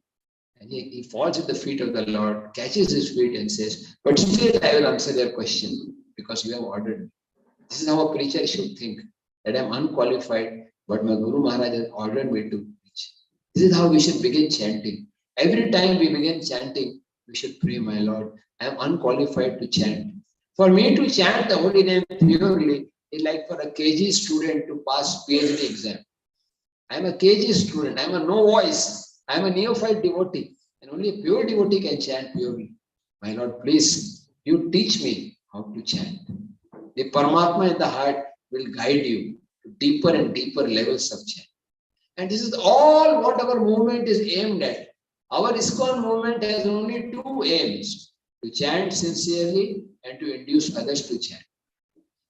[SPEAKER 1] And he falls at the feet of the Lord, catches his feet and says, but still I will answer your question because you have ordered me. This is how a preacher should think, that I am unqualified, but my Guru Maharaj has ordered me to preach. This is how we should begin chanting. Every time we begin chanting, we should pray, my Lord, I am unqualified to chant, For me to chant the holy name purely is like for a KG student to pass PhD exam. I am a KG student. I am a no voice. I am a neophyte devotee. And only a pure devotee can chant purely. My Lord, please, you teach me how to chant. The Paramatma in the heart will guide you to deeper and deeper levels of chant. And this is all what our movement is aimed at. Our ISKCON movement has only two aims: to chant sincerely and to induce others to chant.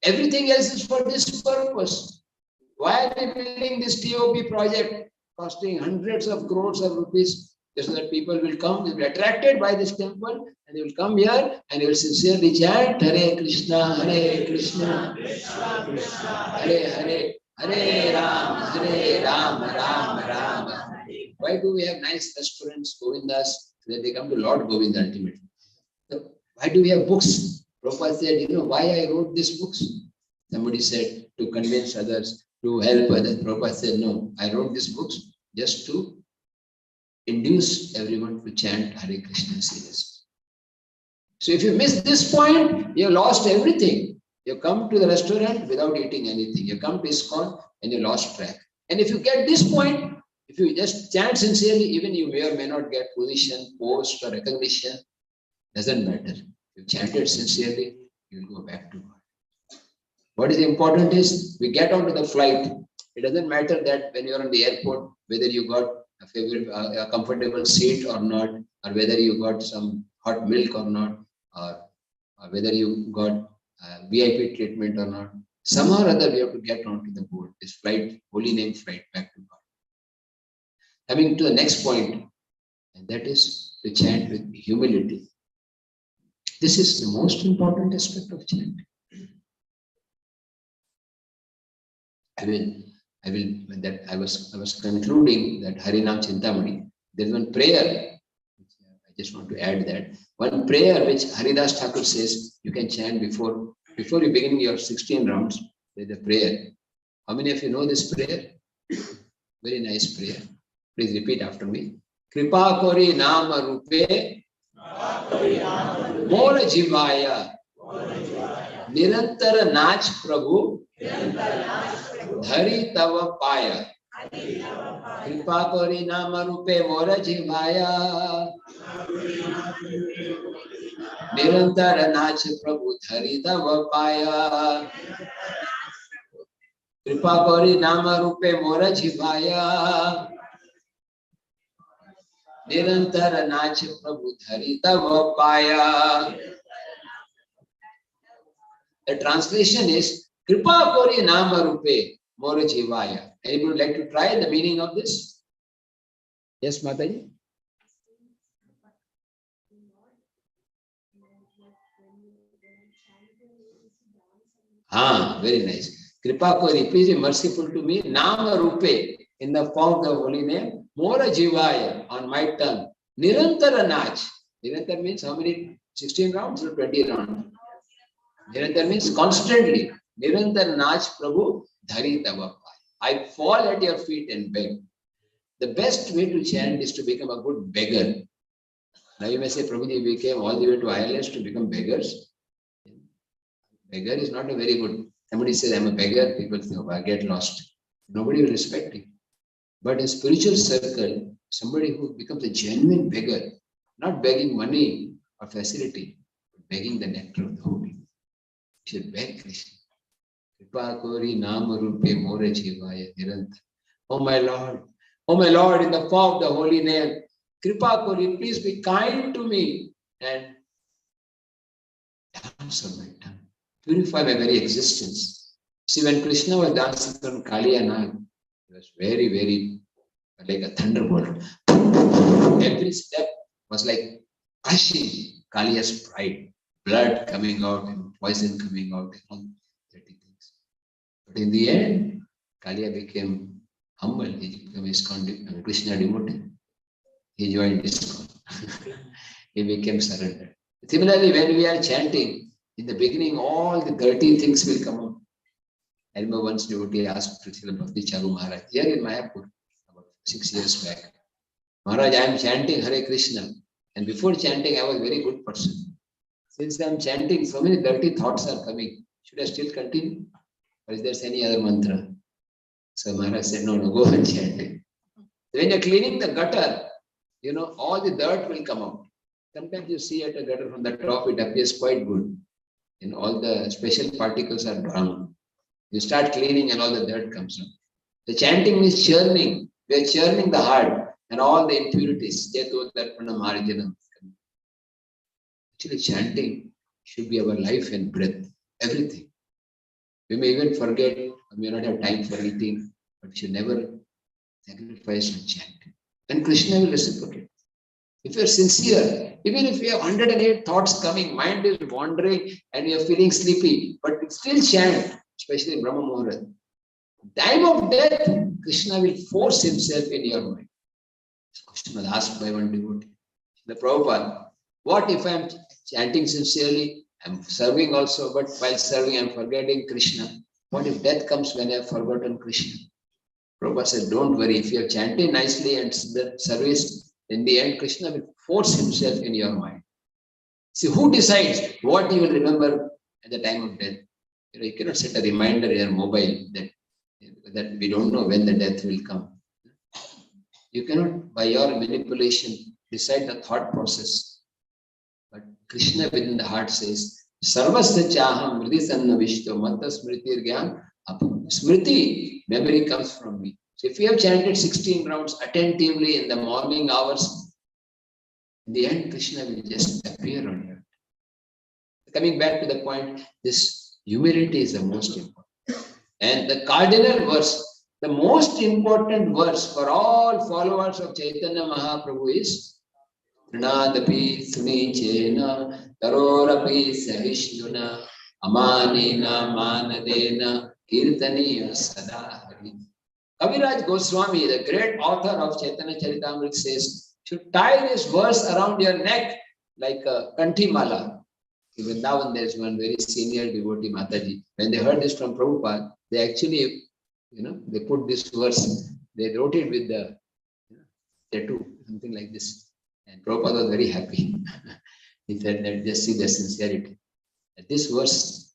[SPEAKER 1] Everything else is for this purpose. Why are we building this TOP project costing hundreds of crores of rupees? Just so that people will come, will be attracted by this temple, and they will come here and they will sincerely chant Hare Krishna, Krishna Krishna, Hare Hare, Hare Ram, Ram Ram. Why do we have nice restaurants, Govindas, so that they come to Lord Govinda ultimately? So why do we have books? Prabhupada said, why I wrote these books? Somebody said, to convince others, to help others. Prabhupada said, no, I wrote these books just to induce everyone to chant Hare Krishna seriously. So if you miss this point, you have lost everything. You come to the restaurant without eating anything. You come to ISKCON and you lost track. And if you get this point, if you just chant sincerely, even you may or may not get position, post, or recognition, doesn't matter. You chanted sincerely, you will go back to God. What is important is we get onto the flight. It doesn't matter that when you're on the airport, whether you got a favorite, a comfortable seat or not, or whether you got some hot milk or not, or whether you got VIP treatment or not. Somehow or other, we have to get onto the board. This flight, holy name flight, back to God. Coming to the next point, and that is to chant with humility. This is the most important aspect of chanting. I was concluding that Harinam Chintamani. There is one prayer. I just want to add that one prayer which Haridas Thakur says you can chant before you begin your 16 rounds. There is a prayer. How many of you know this prayer? Very nice prayer. Please repeat after me. Kripa kori nama rupe mora jivaya nirantara nach prabhu dhari tava paya. Kripa kori nama rupe mora jivaya nirantara nach prabhu dhari tava paya. Kripa kori nama rupe mora jivaya nirantara nach prabhu dhari tava paya. The translation is Kripa kori nama rupe mora jivaya. Anybody would like to try the meaning of this? Yes, Mataji? Very nice. Kripa kori, please be merciful to me. Nama rupe, in the form of the holy name. Mora jivaya, on my tongue. Nirantara nach. Nirantara means how many? 16 rounds or 20 rounds? Nirantara means constantly. Nirantara nach prabhu dhari tava. I fall at your feet and beg. The best way to chant is to become a good beggar. Now you may say, Prabhuji, we came all the way to Ireland to become beggars. Beggar is not a very good. Somebody says, I'm a beggar, people think, oh, I get lost. Nobody will respect it. But in spiritual circle, somebody who becomes a genuine beggar, not begging money or facility, but begging the nectar of the holy. You should beg Krishna. Kripa kori nama rupe mora jivaya nirantara. Oh my Lord, in the form of the holy name, Kripa kori, please be kind to me and dance on my tongue. Purify my very existence. See, when Krishna was dancing on Kaliya Nag, it was very, very like a thunderbolt. Every step was like crushing Kaliya's pride, blood coming out and poison coming out and all dirty things. But in the end, Kaliya became humble. He became ISKCON Krishna devotee. He joined ISKCON. He became surrendered. Similarly, when we are chanting, in the beginning, all the dirty things will come out. I remember once devotee asked Srila Bhakti Charu Maharaj, here in Mayapur, about 6 years back, Maharaj, I am chanting Hare Krishna. And before chanting, I was a very good person. Since I'm chanting, so many dirty thoughts are coming. Should I still continue? Or is there any other mantra? So Maharaj said, no, go on chanting. When you're cleaning the gutter, all the dirt will come out. Sometimes you see at a gutter from the top, it appears quite good. All the special particles are brown. You start cleaning and all the dirt comes out. The chanting means churning. We are churning the heart and all the impurities. Actually, chanting should be our life and breath, everything. We may even forget, we may not have time for eating, but we should never sacrifice on chanting. And Krishna will reciprocate. If you are sincere, even if you have 108 thoughts coming, mind is wandering and you are feeling sleepy, but still chant, especially Brahma Muhurat. Time of death, Krishna will force himself in your mind. This question was asked by one devotee. The Prabhupada, what if I am chanting sincerely? I am serving also, but while serving I am forgetting Krishna. What if death comes when I have forgotten Krishna? Prabhupada said, don't worry. If you have chanted nicely and the service, in the end, Krishna will force himself in your mind. See, who decides what you will remember at the time of death? You cannot set a reminder in your mobile that we don't know when the death will come. You cannot, by your manipulation, decide the thought process. But Krishna within the heart says, Sarvasya chaham mridisanna vishto matta smritir gyan apam. Smriti, memory comes from me. So if you have chanted 16 rounds attentively in the morning hours, in the end, Krishna will just appear on you. Coming back to the point, this humility is the most important. And the cardinal verse, the most important verse for all followers of Chaitanya Mahaprabhu is Pranadapi Sunichena Tarorapi Sahishnuna Amanena Manadena Kirtaniya Sadahari. Kaviraj Goswami, the great author of Chaitanya Charitamrita, says, should tie this verse around your neck like a kanthi mala. In Vrindavan, there is one very senior devotee, Mataji. When they heard this from Prabhupada, they actually, they put this verse, they wrote it with the tattoo, something like this. And Prabhupada was very happy. He said that just see the sincerity. This verse,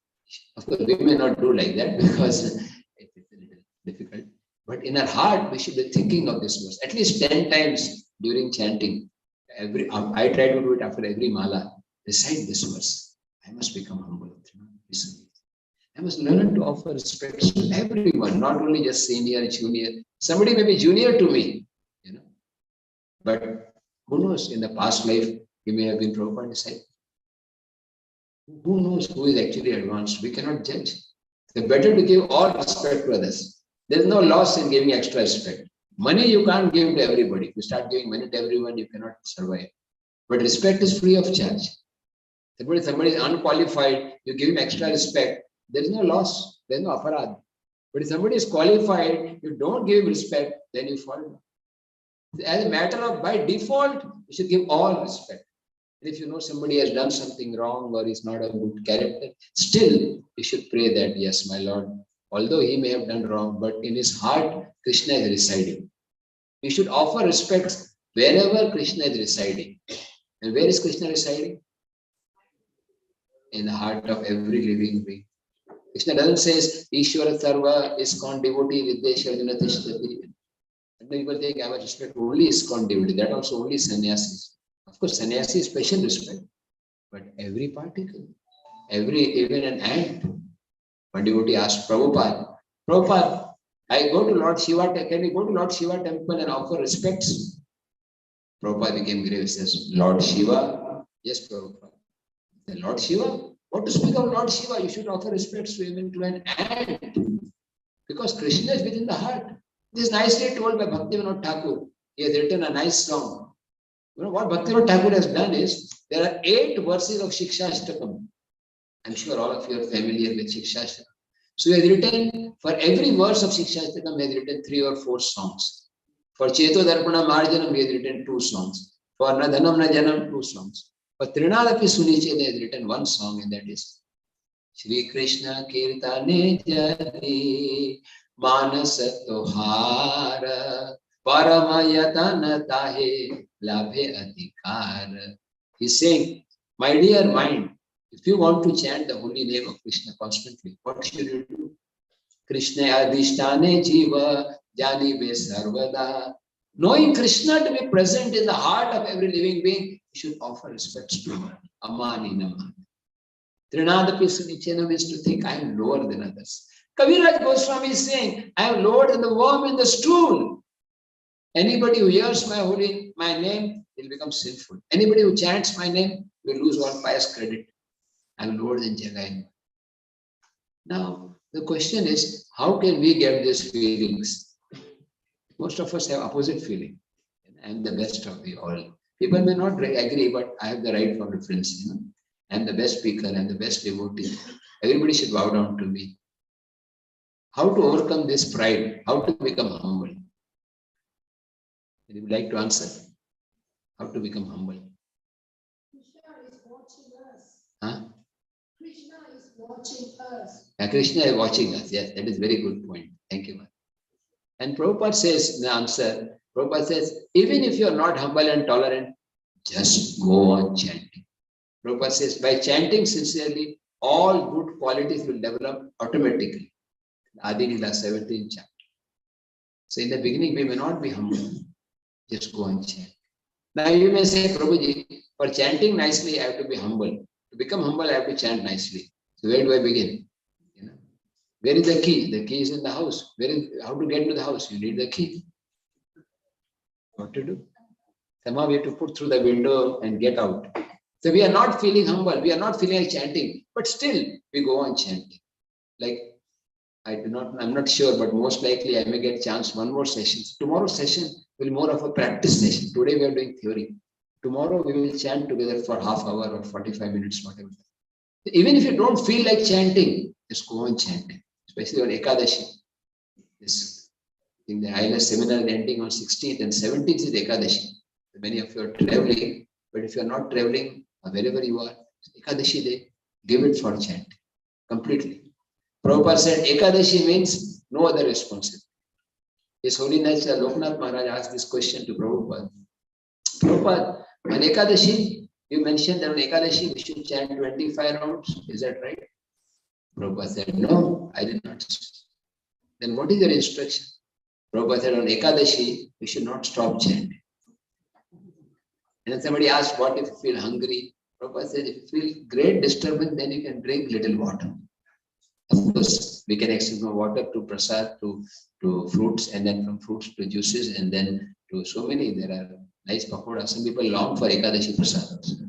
[SPEAKER 1] of course, we may not do like that because it is a little difficult. But in our heart, we should be thinking of this verse at least 10 times during chanting. I try to do it after every mala. Recite this verse. I must become humble. I must learn to offer respect to everyone, not only just senior, junior. Somebody may be junior to me, But who knows, in the past life, he may have been Prabhupada disciple. Who knows who is actually advanced? We cannot judge. It's better to give all respect to others. There is no loss in giving extra respect. Money you can't give to everybody. If you start giving money to everyone, you cannot survive. But respect is free of charge. Somebody is unqualified, you give him extra respect, there is no loss, there is no aparad. But if somebody is qualified, you don't give him respect, then you fall down. As a matter of by default, you should give all respect. And if you know somebody has done something wrong or is not a good character, still you should pray that, yes, my Lord, although he may have done wrong, but in his heart, Krishna is residing. You should offer respect wherever Krishna is residing. And where is Krishna residing? In the heart of every living being. Krishna doesn't say, Ishvara Sarva, ISKCON devotee, Viddesha Arjuna Tishtati. And people think I must respect only ISKCON devotee, that also only sannyasis. Of course, sannyasi is special respect, but every particle, even an ant. One devotee asked Prabhupada, I go to Lord Shiva, can we go to Lord Shiva temple and offer respects? Prabhupada became grave and says, Lord Shiva? Yes, Prabhupada. The Lord Shiva? What to speak of Lord Shiva? You should offer respects to even to an ant. Because Krishna is within the heart. This is nicely told by Bhaktivinoda Thakur. He has written a nice song. What Bhaktivinoda Thakur has done is, there are 8 verses of Shikshashtakam. I'm sure all of you are familiar with Shikshashtakam. So he has written, for every verse of Shikshashtakam, he has written 3 or 4 songs. For Cheto Darpana Marjanam, he has written 2 songs. For Nadhanam Najanam, 2 songs. For Trinadapi Sunichena, he has written 1 song, and that is Shri Krishna Kirtane Jati Manas Tohara Paramayatana Tahe Labhe Adhikar. He's saying, my dear mind, If you want to chant the holy name of Krishna constantly, what should you do? Krishna adhishtane jiva jani be sarvada. Knowing Krishna to be present in the heart of every living being, you should offer respects to him. Amani namah. Trinadapi sunicena means to think I am lower than others. Kaviraj Goswami is saying, I am lower than the worm in the stool. Anybody who hears my name will become sinful. Anybody who chants my name will lose all pious credit. I am lower than Jagai. Now, the question is, how can we get these feelings? Most of us have opposite feeling. I am the best of the all. People may not agree, but I have the right for reference. I am the best speaker, I am the best devotee. Everybody should bow down to me. How to overcome this pride? How to become humble? Would you like to answer? How to become humble?
[SPEAKER 2] Krishna is watching us.
[SPEAKER 1] Huh?
[SPEAKER 2] Krishna is watching us.
[SPEAKER 1] Yeah, Krishna is watching us. Yes, that is a very good point. Thank you. And Prabhupada says in the answer, Prabhupada says, even if you are not humble and tolerant, just go on chanting. Prabhupada says, by chanting sincerely, all good qualities will develop automatically. Adi Lila 17th chapter. So in the beginning, we may not be humble. Just go and chant. Now you may say, Prabhuji, for chanting nicely, I have to be humble. To become humble, I have to chant nicely. So where do I begin? Where is the key? The key is in the house. How to get to the house? You need the key. What to do? Somehow we have to put through the window and get out. So we are not feeling humble. We are not feeling like chanting. But still, we go on chanting. Like, I'm not sure, but most likely I may get chance one more session. Tomorrow's session will be more of a practice session. Today we are doing theory. Tomorrow we will chant together for half hour or 45 minutes, whatever. Even if you don't feel like chanting, just go on chanting. Especially on Ekadashi. This in the ILS seminar is ending on 16th and 17th is Ekadashi. Many of you are traveling, but if you are not traveling, wherever you are, Ekadashi day, give it for chanting completely. Prabhupada said Ekadashi means no other responsibility. His Holiness Loknath Maharaj asked this question to Prabhupada. Prabhupada, on Ekadashi, you mentioned that on Ekadashi we should chant 25 rounds. Is that right? Prabhupada said, no, I did not. Then what is your instruction? Prabhupada said, on Ekadashi, we should not stop chanting. And then somebody asked, what if you feel hungry? Prabhupada said, if you feel great disturbance, then you can drink little water. Of course, we can exchange from water to prasad, to fruits, and then from fruits to juices, and then to so many. There are nice pakoda. Some people long for Ekadashi prasads.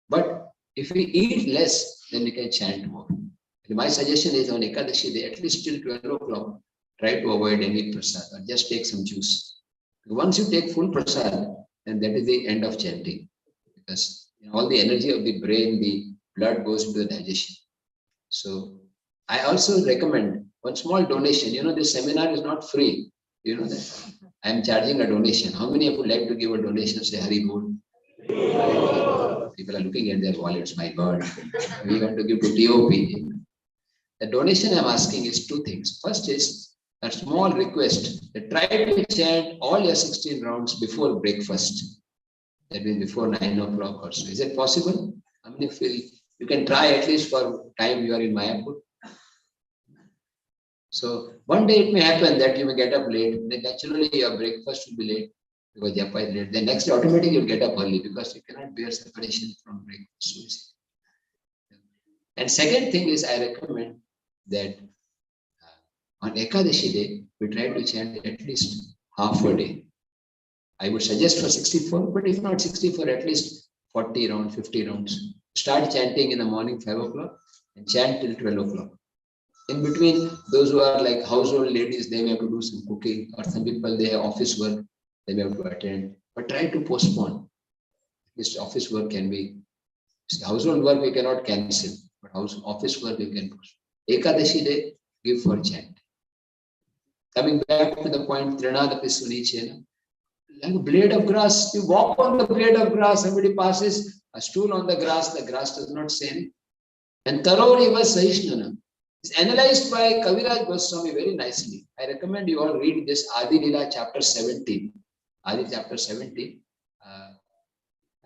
[SPEAKER 1] But if we eat less, then we can chant more. And my suggestion is on Ekadashi day, at least till 12 o'clock, try to avoid any prasad or just take some juice. Once you take full prasad, then that is the end of chanting. Because all the energy of the brain, the blood goes into the digestion. So I also recommend one small donation. This seminar is not free. You know that. I am charging a donation. How many of you would like to give a donation? Say Hari Bol. People are looking at their wallets. My God. We want to give to TOP. The donation I'm asking is two things. First is a small request. Try to chant all your 16 rounds before breakfast. That means before 9 o'clock or so. Is it possible? How many feel you can try at least for time you are in Mayapur? So one day it may happen that you may get up late. Then naturally your breakfast will be late because Japa is late. The next day automatically you'll get up early because you cannot bear separation from breakfast. And second thing is I recommend that on Ekadashi day, we try to chant at least half a day. I would suggest for 64, but if not 64, at least 40 rounds, 50 rounds. Start chanting in the morning, 5 o'clock, and chant till 12 o'clock. In between, those who are like household ladies, they may have to do some cooking, or some people, they have office work, they may have to attend. But try to postpone. This office work can be, household work we cannot cancel, but office work we can postpone. Ekadashi day, give for chant. Coming back to the point, Trinadapi Sunichena, like a blade of grass, you walk on the blade of grass, somebody passes, a stool on the grass does not say anything. And Tarori was Sahishnana. It's analyzed by Kaviraj Goswami very nicely. I recommend you all read this Adi Lila chapter 17. Adi chapter 17. I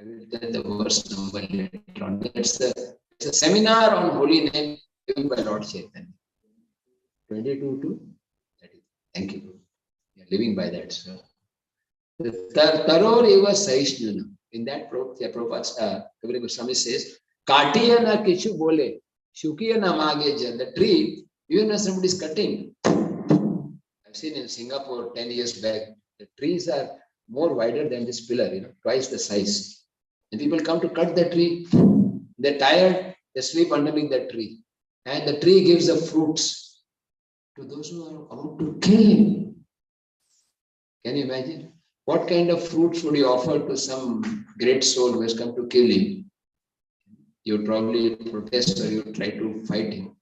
[SPEAKER 1] will tell the verse number later on. That's the a seminar on holy name given by Lord Chaitanya. 22 to 30. Thank you. We are living by that, sir. Taror eva sahishnuna. In that Prabhupada Kabir Goswami says, Katiya na kichu bole, shukiya na mage jan. The tree, even when somebody is cutting, I've seen in Singapore 10 years back, the trees are more wider than this pillar, twice the size. And people come to cut the tree, they're tired, they sleep underneath the tree. And the tree gives the fruits to those who are about to kill him. Can you imagine? What kind of fruits would you offer to some great soul who has come to kill him? You would probably protest or you would try to fight him.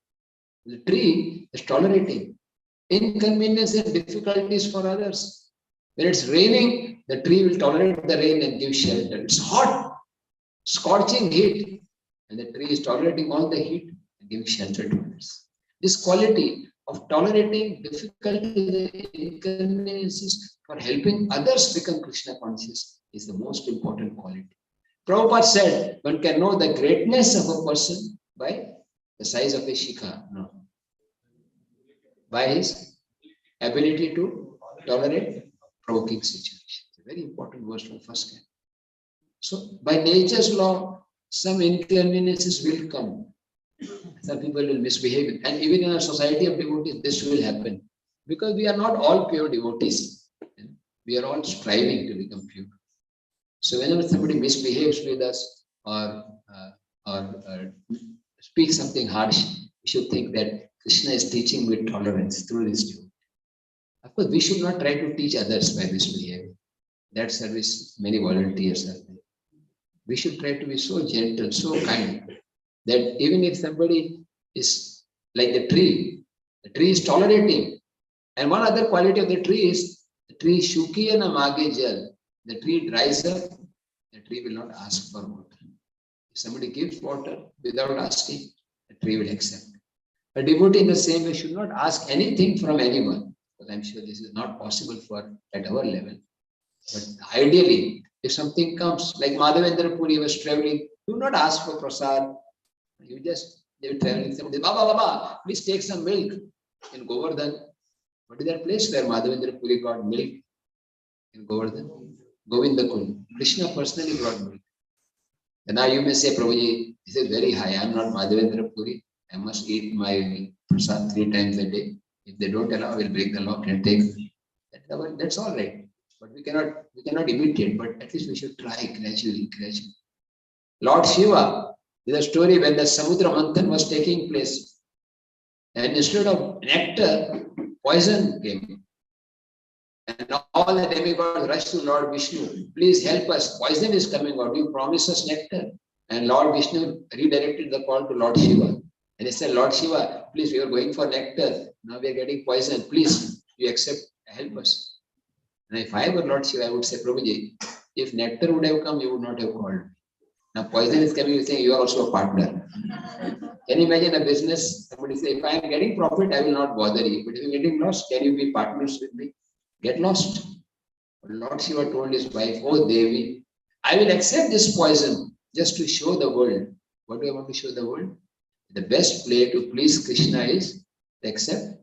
[SPEAKER 1] The tree is tolerating inconvenience and difficulties for others. When it's raining, the tree will tolerate the rain and give shelter. It's hot, scorching heat, and the tree is tolerating all the heat and giving shelter to others. This quality of tolerating difficulties and inconveniences for helping others become Krishna conscious is the most important quality. Prabhupada said, one can know the greatness of a person by the size of his shikha. No. By his ability to tolerate provoking situations. It's a very important verse from first canto. So, by nature's law, some inconveniences will come. Some people will misbehave. And even in a society of devotees, this will happen. Because we are not all pure devotees. We are all striving to become pure. So whenever somebody misbehaves with us or speaks something harsh, we should think that Krishna is teaching with tolerance through this devotee. Of course, we should not try to teach others by misbehaving. That service, many volunteers are there. We should try to be so gentle, so kind, that even if somebody is like the tree is tolerating. And one other quality of the tree is, the tree shukiya na mage jal. The tree dries up, the tree will not ask for water. If somebody gives water without asking, the tree will accept. A devotee in the same way should not ask anything from anyone, because I'm sure this is not possible at our level. But ideally, if something comes, like Madhavendra Puri was traveling, do not ask for prasad. They were traveling, somebody, Baba, please take some milk in Govardhan. What is that place where Madhavendra Puri got milk in Govardhan? Govindakund. Krishna personally brought milk. And now you may say, Prabhuji, this is very high. I am not Madhavendra Puri. I must eat my prasad 3 times a day. If they don't allow, I will break the law and take. That's all right. But we cannot imitate, but at least we should try gradually. Lord Shiva, there's a story when the Samudra Manthan was taking place, and instead of nectar, poison came. And all the demigods rushed to Lord Vishnu. Please help us. Poison is coming out. You promise us nectar. And Lord Vishnu redirected the call to Lord Shiva. And he said, Lord Shiva, please, we are going for nectar. Now we are getting poison. Please, you accept, help us. And if I were Lord Shiva, I would say, Prabhuji, if nectar would have come, you would not have called. Now poison is coming, you saying you are also a partner. Can you imagine a business? Somebody say, if I am getting profit, I will not bother you. But if you are getting lost, can you be partners with me? Get lost. But Lord Shiva told his wife, oh Devi, I will accept this poison just to show the world. What do I want to show the world? The best way to please Krishna is to accept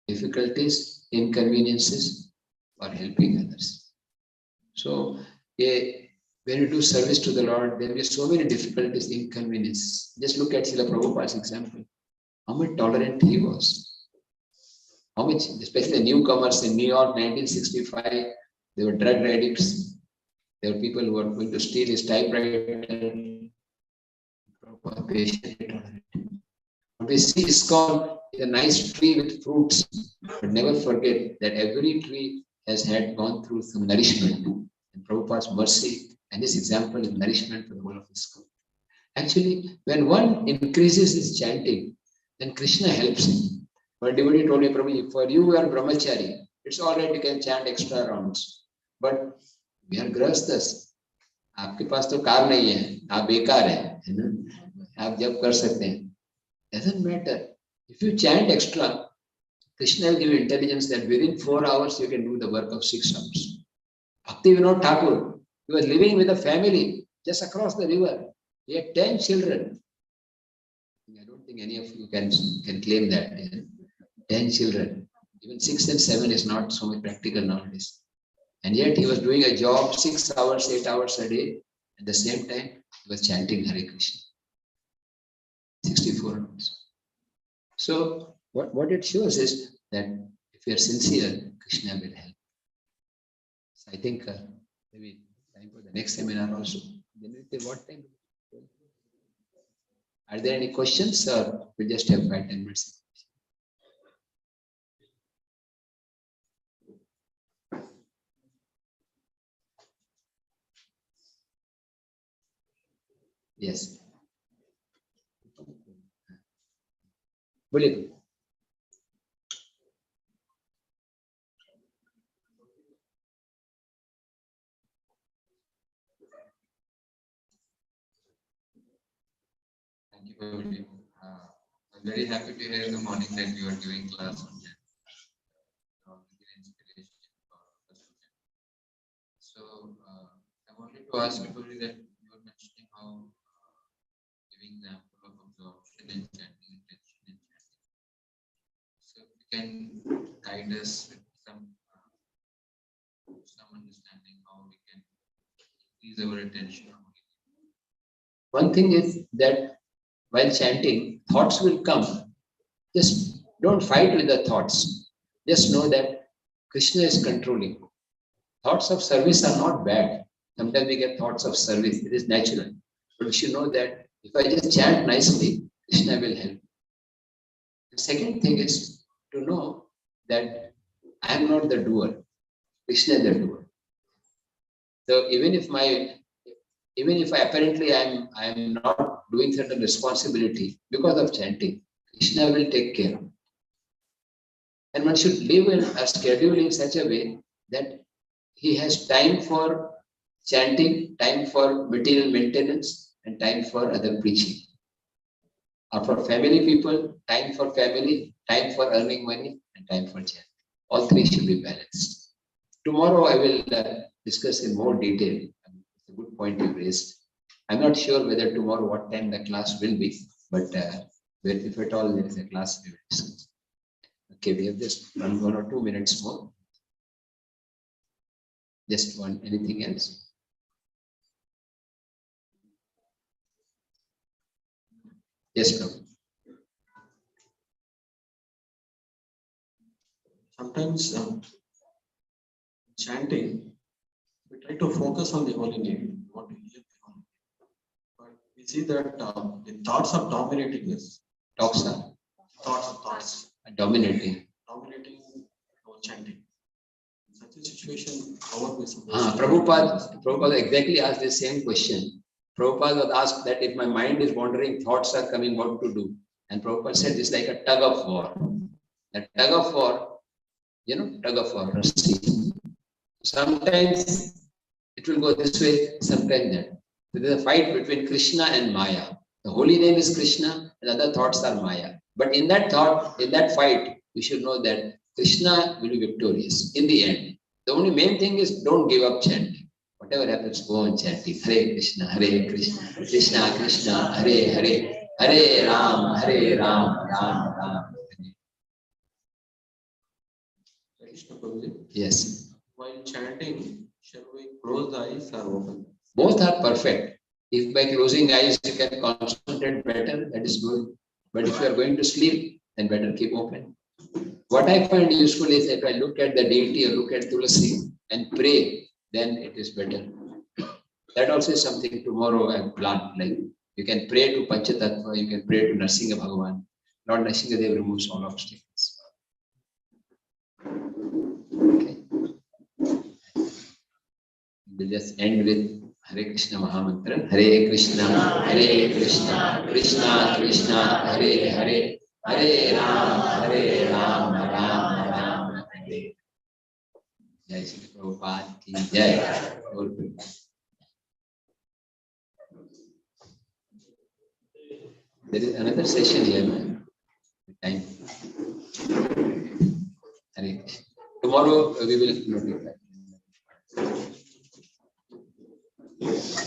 [SPEAKER 1] difficulties, inconveniences, or helping others. So, when you do service to the Lord, there will be so many difficulties, inconveniences. Just look at Srila Prabhupada's example. How much tolerant he was. How much, especially the newcomers in New York, 1965, they were drug addicts. There were people who were going to steal his typewriter. But we see ISKCON is a nice tree with fruits, but never forget that every tree has gone through some nourishment. And Prabhupada's mercy and this example is nourishment for the whole of ISKCON. Actually, when one increases his chanting, then Krishna helps him. But devotee told me, Prabhuji, for you are brahmachari. It's all right, you can chant extra rounds. But we are grahasthas. आपके पास तो car नहीं है, आप बेकार है ना? आप जब कर सकते हैं. Doesn't matter. If you chant extra, Krishna will give you intelligence that within 4 hours you can do the work of 6 hours. Bhakti Vinod Thakur, he was living with a family just across the river. He had 10 children. think any of you can claim that. 10 children, even 6 and 7 is not so much practical nowadays. And yet he was doing a job 6 hours, 8 hours a day. At the same time, he was chanting Hare Krishna. 64 hours. So what it shows is that if you are sincere, Krishna will help. So I think maybe time for the next seminar also. What time? Are there any questions, or we just have 5-10 minutes? Yes. बोलिए.
[SPEAKER 3] Thank you, Prabhuji. I'm very happy to hear in the morning that you are giving class on that. Inspiration for the student. So I wanted to ask you, Prabhuji, that you were mentioning how giving example of absorption and chanting, intention and chanting. So if you can guide us with some understanding how we can increase our attention.
[SPEAKER 1] One thing is that while chanting, thoughts will come. Just don't fight with the thoughts. Just know that Krishna is controlling. Thoughts of service are not bad. Sometimes we get thoughts of service. It is natural. But you should know that if I just chant nicely, Krishna will help. The second thing is to know that I am not the doer. Krishna is the doer. So even if I apparently I am not doing certain responsibility because of chanting, Krishna will take care. And one should live in a schedule in such a way that he has time for chanting, time for material maintenance, and time for other preaching. Or for family people, time for family, time for earning money, and time for chanting. All three should be balanced. Tomorrow I will discuss in more detail. It's a good point you raised. I'm not sure whether tomorrow what time the class will be, but if at all there is a class, we will discuss. Okay, we have just 1 or 2 minutes more. Just one. Anything else? Yes, Prabhu.
[SPEAKER 4] Sometimes chanting, we try to focus on the holy name, what we hear the holy name. But we see that the thoughts are dominating us.
[SPEAKER 1] Thoughts are dominating our
[SPEAKER 4] chanting. In such a situation, how are we supposed to?
[SPEAKER 1] Prabhupada exactly asked the same question. Prabhupada was asked that if my mind is wandering, thoughts are coming, what to do? And Prabhupada said it's like a tug of war. The tug of war, tug of war, Rusty. Sometimes it will go this way, sometimes that. So there's a fight between Krishna and Maya. The holy name is Krishna, and other thoughts are Maya. But in that fight, we should know that Krishna will be victorious in the end. The only main thing is don't give up chanting. Whatever happens, go on chanting. Hare Krishna, Krishna Krishna, Hare Hare, Hare Ram, Ram Ram. Yes.
[SPEAKER 4] While chanting, shall we close the eyes or open?
[SPEAKER 1] Both are perfect. If by closing eyes you can concentrate better, that is good. But if you are going to sleep, then better keep open. What I find useful is if I look at the deity or look at Tulasi and pray, then it is better. That also is something tomorrow I have planned. Like you can pray to Panchatattva, you can pray to Nrsimha Bhagavan. Lord Nrsimhadev removes all obstacles. Okay. We'll just end with Hare Krishna Mahamantra. Hare Krishna, Krishna Krishna, Hare Hare, Hare Ram, Ram Ram, Hare. Jai Shri Prabhupada ki Jai. There is another session here, man. Time. Hare Krishna. Tomorrow we will notify. Yes.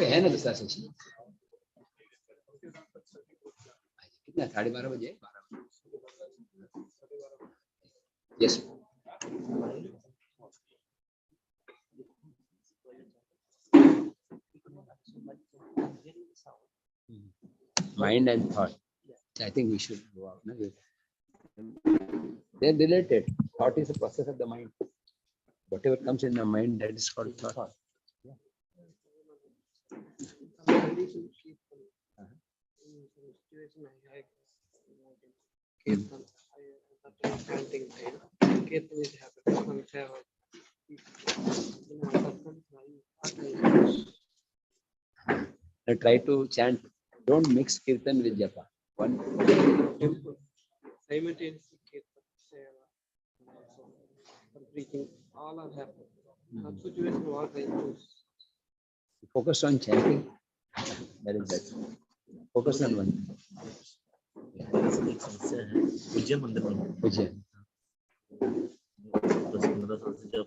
[SPEAKER 1] पे है ना दूसरा session? कितना 12:30 बजे? 12 yes. Mind and thought. I think we should go out. No? They're related. Thought is a process of the mind. Whatever comes in the mind, that is called thought. I try to chant. Don't mix kirtan with japa. One.
[SPEAKER 5] Simultaneously, kirtan, seva, preaching, all are happening. That situation what I choose.
[SPEAKER 1] Focus on chanting. That is that. Focus on one.
[SPEAKER 6] पूज्य मंदिर में
[SPEAKER 1] Puja.
[SPEAKER 6] 10-15 साल से जब